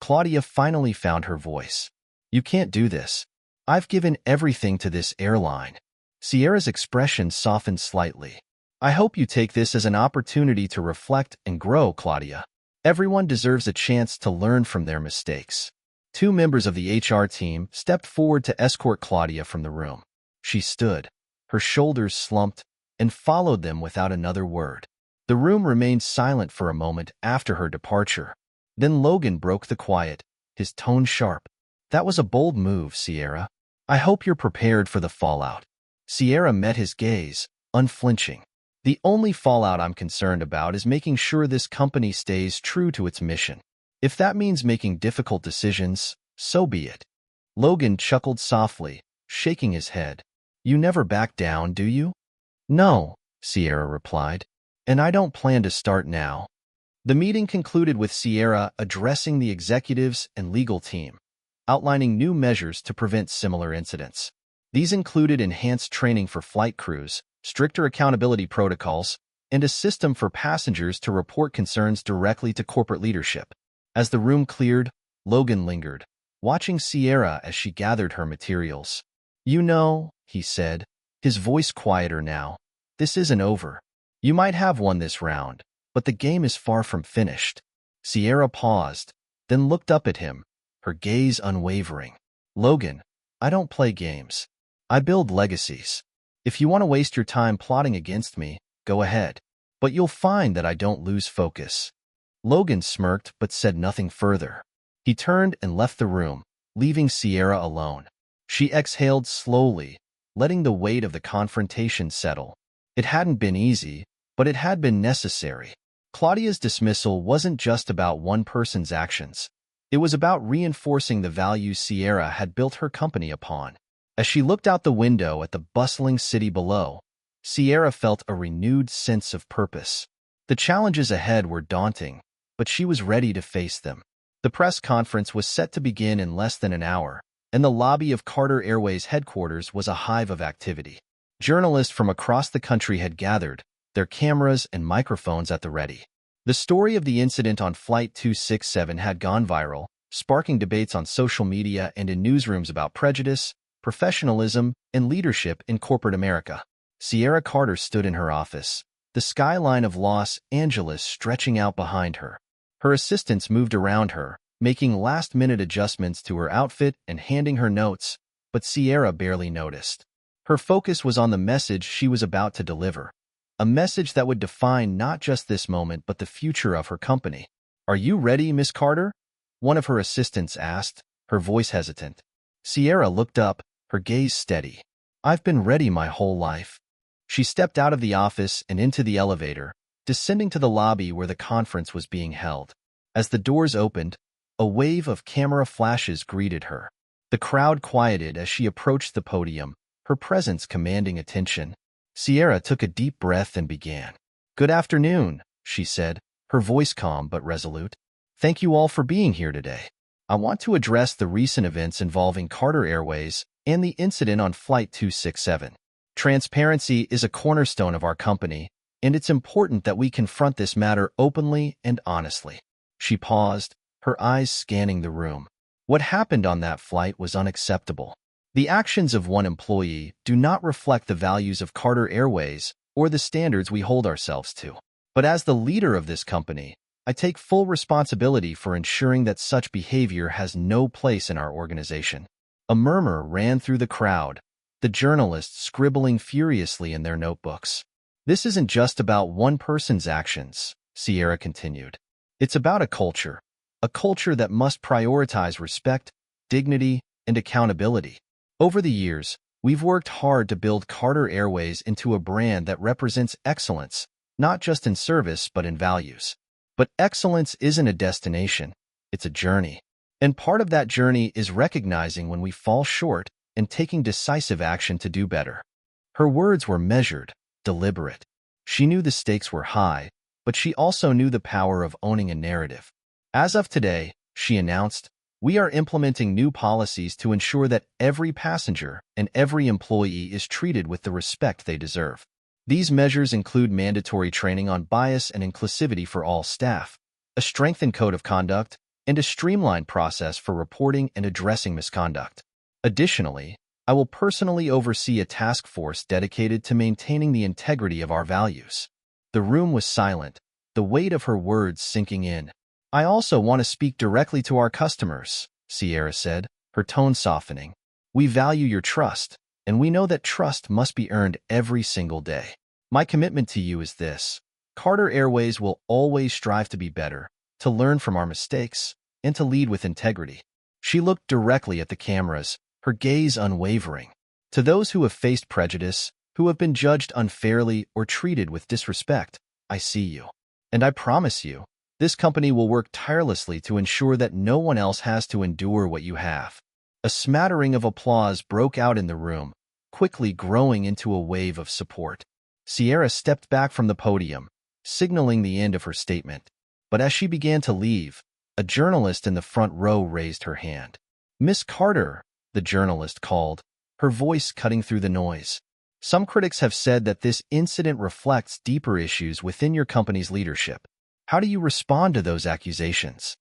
Claudia finally found her voice. You can't do this. I've given everything to this airline. Sierra's expression softened slightly. I hope you take this as an opportunity to reflect and grow, Claudia. Everyone deserves a chance to learn from their mistakes. Two members of the HR team stepped forward to escort Claudia from the room. She stood, her shoulders slumped, and followed them without another word. The room remained silent for a moment after her departure. Then Logan broke the quiet, his tone sharp. That was a bold move, Sierra. I hope you're prepared for the fallout. Sierra met his gaze, unflinching. The only fallout I'm concerned about is making sure this company stays true to its mission. If that means making difficult decisions, so be it. Logan chuckled softly, shaking his head. You never back down, do you? No, Sierra replied, and I don't plan to start now. The meeting concluded with Sierra addressing the executives and legal team, outlining new measures to prevent similar incidents. These included enhanced training for flight crews, stricter accountability protocols, and a system for passengers to report concerns directly to corporate leadership. As the room cleared, Logan lingered, watching Sierra as she gathered her materials. You know, he said, his voice quieter now, this isn't over. You might have won this round, but the game is far from finished. Sierra paused, then looked up at him, her gaze unwavering. Logan, I don't play games. I build legacies. If you want to waste your time plotting against me, go ahead. But you'll find that I don't lose focus. Logan smirked but said nothing further. He turned and left the room, leaving Sierra alone. She exhaled slowly, letting the weight of the confrontation settle. It hadn't been easy, but it had been necessary. Claudia's dismissal wasn't just about one person's actions. It was about reinforcing the values Sierra had built her company upon. As she looked out the window at the bustling city below, Sierra felt a renewed sense of purpose. The challenges ahead were daunting, but she was ready to face them. The press conference was set to begin in less than an hour, and the lobby of Carter Airways headquarters was a hive of activity. Journalists from across the country had gathered, their cameras and microphones at the ready. The story of the incident on Flight 267 had gone viral, sparking debates on social media and in newsrooms about prejudice, professionalism, and leadership in corporate America. Sierra Carter stood in her office, the skyline of Los Angeles stretching out behind her. Her assistants moved around her, making last-minute adjustments to her outfit and handing her notes, but Sierra barely noticed. Her focus was on the message she was about to deliver, a message that would define not just this moment but the future of her company. "Are you ready, Miss Carter?" one of her assistants asked, her voice hesitant. Sierra looked up, her gaze steady. "I've been ready my whole life." She stepped out of the office and into the elevator, descending to the lobby where the conference was being held. As the doors opened, a wave of camera flashes greeted her. The crowd quieted as she approached the podium, her presence commanding attention. Sierra took a deep breath and began. "Good afternoon," she said, her voice calm but resolute. "Thank you all for being here today. I want to address the recent events involving Carter Airways and the incident on Flight 267. Transparency is a cornerstone of our company, and it's important that we confront this matter openly and honestly." She paused, her eyes scanning the room. What happened on that flight was unacceptable. The actions of one employee do not reflect the values of Carter Airways or the standards we hold ourselves to. But as the leader of this company, I take full responsibility for ensuring that such behavior has no place in our organization. A murmur ran through the crowd, the journalists scribbling furiously in their notebooks. This isn't just about one person's actions, Sierra continued. It's about a culture that must prioritize respect, dignity, and accountability. Over the years, we've worked hard to build Carter Airways into a brand that represents excellence, not just in service but in values. But excellence isn't a destination, it's a journey. And part of that journey is recognizing when we fall short and taking decisive action to do better. Her words were measured, deliberate. She knew the stakes were high, but she also knew the power of owning a narrative. As of today, she announced, we are implementing new policies to ensure that every passenger and every employee is treated with the respect they deserve. These measures include mandatory training on bias and inclusivity for all staff, a strengthened code of conduct, and a streamlined process for reporting and addressing misconduct. Additionally, I will personally oversee a task force dedicated to maintaining the integrity of our values. The room was silent, the weight of her words sinking in. I also want to speak directly to our customers, Sierra said, her tone softening. We value your trust, and we know that trust must be earned every single day. My commitment to you is this. Carter Airways will always strive to be better, to learn from our mistakes, and to lead with integrity. She looked directly at the cameras, her gaze unwavering. To those who have faced prejudice, who have been judged unfairly or treated with disrespect, I see you. And I promise you, this company will work tirelessly to ensure that no one else has to endure what you have. A smattering of applause broke out in the room, quickly growing into a wave of support. Sierra stepped back from the podium, signaling the end of her statement. But as she began to leave, a journalist in the front row raised her hand. Miss Carter, the journalist called, her voice cutting through the noise. Some critics have said that this incident reflects deeper issues within your company's leadership. How do you respond to those accusations?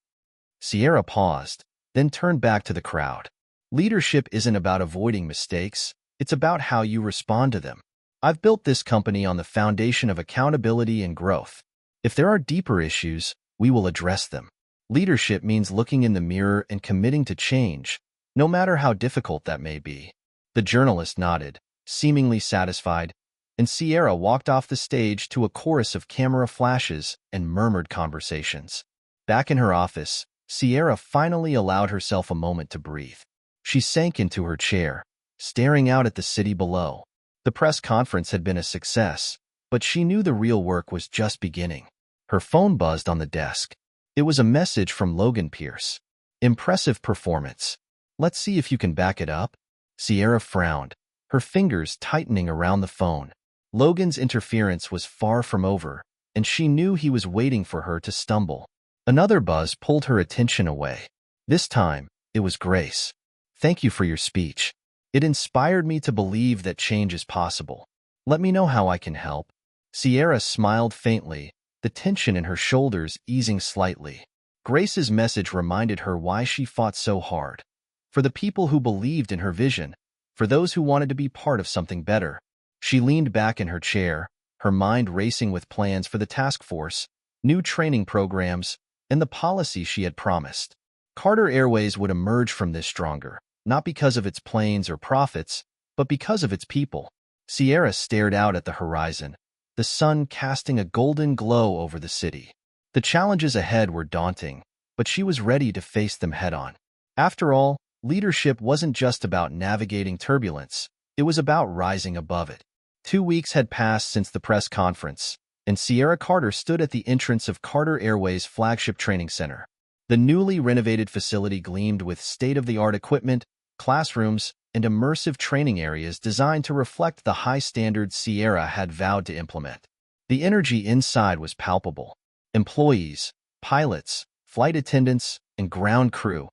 Sierra paused, then turned back to the crowd. Leadership isn't about avoiding mistakes, it's about how you respond to them. I've built this company on the foundation of accountability and growth. If there are deeper issues, we will address them. Leadership means looking in the mirror and committing to change, no matter how difficult that may be. The journalist nodded, seemingly satisfied, and Sierra walked off the stage to a chorus of camera flashes and murmured conversations. Back in her office, Sierra finally allowed herself a moment to breathe. She sank into her chair, staring out at the city below. The press conference had been a success, but she knew the real work was just beginning. Her phone buzzed on the desk. It was a message from Logan Pierce. Impressive performance. Let's see if you can back it up. Sierra frowned, her fingers tightening around the phone. Logan's interference was far from over, and she knew he was waiting for her to stumble. Another buzz pulled her attention away. This time, it was Grace. Thank you for your speech. It inspired me to believe that change is possible. Let me know how I can help. Sierra smiled faintly, the tension in her shoulders easing slightly. Grace's message reminded her why she fought so hard. For the people who believed in her vision, for those who wanted to be part of something better. She leaned back in her chair, her mind racing with plans for the task force, new training programs, and the policy she had promised. Carter Airways would emerge from this stronger, not because of its planes or profits, but because of its people. Sierra stared out at the horizon, the sun casting a golden glow over the city. The challenges ahead were daunting, but she was ready to face them head-on. After all, leadership wasn't just about navigating turbulence, it was about rising above it. 2 weeks had passed since the press conference, and Sierra Carter stood at the entrance of Carter Airways' flagship training center. The newly renovated facility gleamed with state-of-the-art equipment, classrooms, and immersive training areas designed to reflect the high standards Sierra had vowed to implement. The energy inside was palpable. Employees, pilots, flight attendants, and ground crew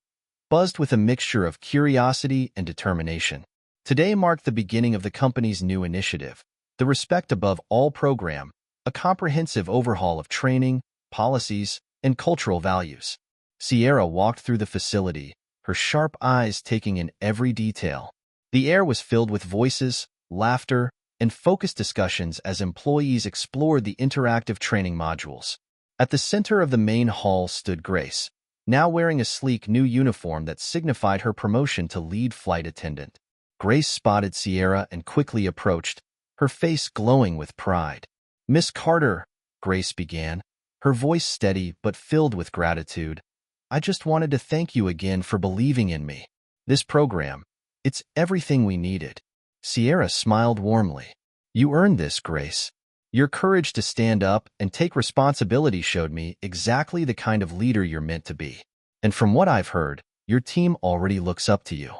buzzed with a mixture of curiosity and determination. Today marked the beginning of the company's new initiative, the Respect Above All program, a comprehensive overhaul of training, policies, and cultural values. Sierra walked through the facility, her sharp eyes taking in every detail. The air was filled with voices, laughter, and focused discussions as employees explored the interactive training modules. At the center of the main hall stood Grace, now wearing a sleek new uniform that signified her promotion to lead flight attendant. Grace spotted Sierra and quickly approached, her face glowing with pride. "Miss Carter," Grace began, her voice steady but filled with gratitude. "I just wanted to thank you again for believing in me. This program, it's everything we needed." Sierra smiled warmly. "You earned this, Grace. Your courage to stand up and take responsibility showed me exactly the kind of leader you're meant to be. And from what I've heard, your team already looks up to you."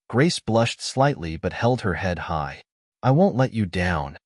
Grace blushed slightly but held her head high. "I won't let you down."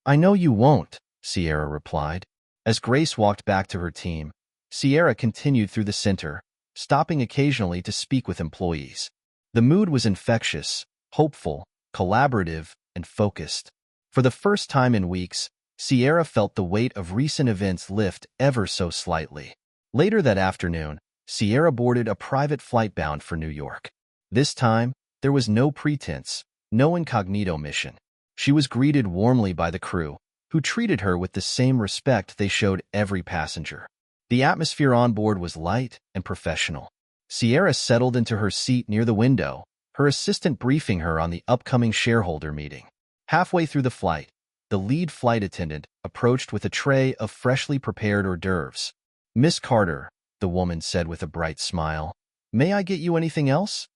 "I know you won't," Sierra replied. As Grace walked back to her team, Sierra continued through the center, stopping occasionally to speak with employees. The mood was infectious, hopeful, collaborative, and focused. For the first time in weeks, Sierra felt the weight of recent events lift ever so slightly. Later that afternoon, Sierra boarded a private flight bound for New York. This time, there was no pretense, no incognito mission. She was greeted warmly by the crew, who treated her with the same respect they showed every passenger. The atmosphere on board was light and professional. Sierra settled into her seat near the window, her assistant briefing her on the upcoming shareholder meeting. Halfway through the flight, the lead flight attendant approached with a tray of freshly prepared hors d'oeuvres. "Miss Carter," the woman said with a bright smile, "may I get you anything else?"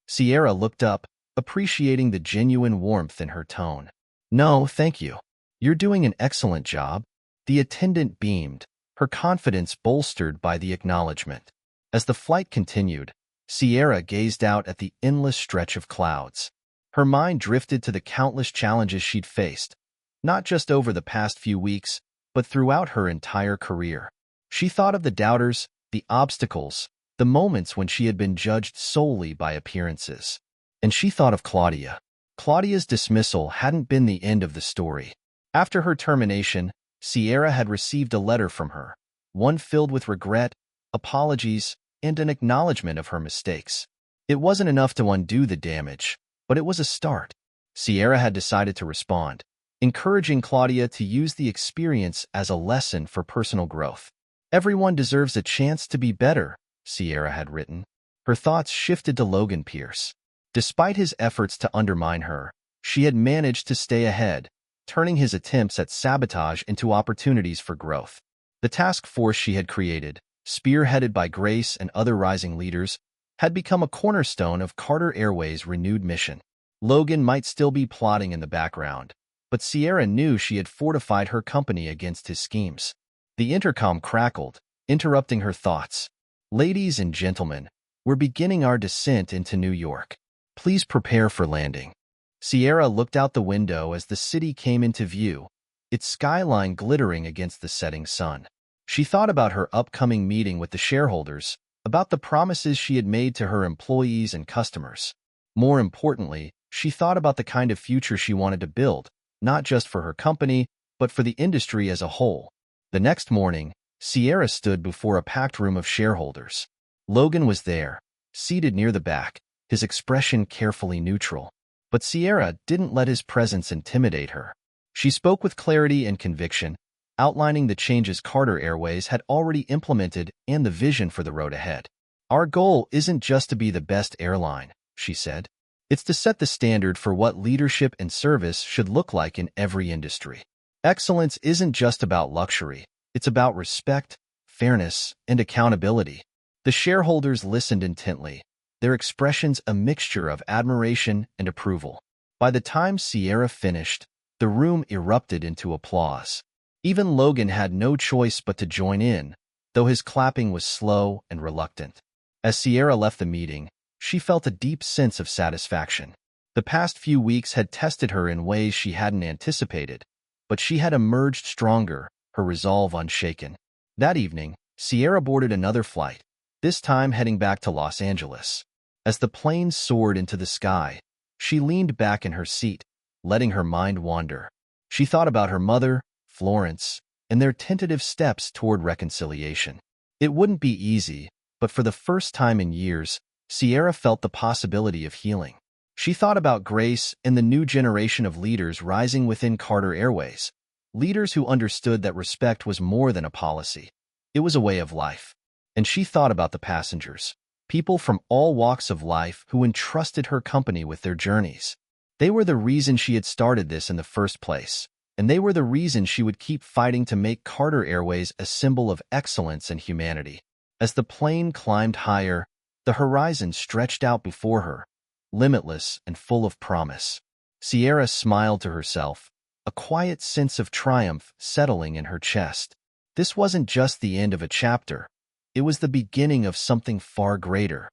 Sierra looked up, appreciating the genuine warmth in her tone. "No, thank you. You're doing an excellent job." The attendant beamed, her confidence bolstered by the acknowledgement. As the flight continued, Sierra gazed out at the endless stretch of clouds. Her mind drifted to the countless challenges she'd faced, not just over the past few weeks, but throughout her entire career. She thought of the doubters, the obstacles, the moments when she had been judged solely by appearances. And she thought of Claudia. Claudia's dismissal hadn't been the end of the story. After her termination, Sierra had received a letter from her, one filled with regret, apologies, and an acknowledgement of her mistakes. It wasn't enough to undo the damage, but it was a start. Sierra had decided to respond, encouraging Claudia to use the experience as a lesson for personal growth. "Everyone deserves a chance to be better," Sierra had written. Her thoughts shifted to Logan Pierce. Despite his efforts to undermine her, she had managed to stay ahead, turning his attempts at sabotage into opportunities for growth. The task force she had created, spearheaded by Grace and other rising leaders, had become a cornerstone of Carter Airways' renewed mission. Logan might still be plotting in the background, but Sierra knew she had fortified her company against his schemes. The intercom crackled, interrupting her thoughts. "Ladies and gentlemen, we're beginning our descent into New York. Please prepare for landing." Sierra looked out the window as the city came into view, its skyline glittering against the setting sun. She thought about her upcoming meeting with the shareholders, about the promises she had made to her employees and customers. More importantly, she thought about the kind of future she wanted to build, not just for her company, but for the industry as a whole. The next morning, Sierra stood before a packed room of shareholders. Logan was there, seated near the back, his expression carefully neutral. But Sierra didn't let his presence intimidate her. She spoke with clarity and conviction, outlining the changes Carter Airways had already implemented and the vision for the road ahead. "Our goal isn't just to be the best airline," she said. "It's to set the standard for what leadership and service should look like in every industry. Excellence isn't just about luxury. It's about respect, fairness, and accountability." The shareholders listened intently, their expressions a mixture of admiration and approval. By the time Sierra finished, the room erupted into applause. Even Logan had no choice but to join in, though his clapping was slow and reluctant. As Sierra left the meeting, she felt a deep sense of satisfaction. The past few weeks had tested her in ways she hadn't anticipated, but she had emerged stronger, her resolve unshaken. That evening, Sierra boarded another flight, this time heading back to Los Angeles. As the plane soared into the sky, she leaned back in her seat, letting her mind wander. She thought about her mother, Florence, and their tentative steps toward reconciliation. It wouldn't be easy, but for the first time in years, Sierra felt the possibility of healing. She thought about Grace and the new generation of leaders rising within Carter Airways, leaders who understood that respect was more than a policy. It was a way of life. And she thought about the passengers, people from all walks of life who entrusted her company with their journeys. They were the reason she had started this in the first place, and they were the reason she would keep fighting to make Carter Airways a symbol of excellence and humanity. As the plane climbed higher, the horizon stretched out before her, limitless and full of promise. Sierra smiled to herself, a quiet sense of triumph settling in her chest. This wasn't just the end of a chapter. It was the beginning of something far greater.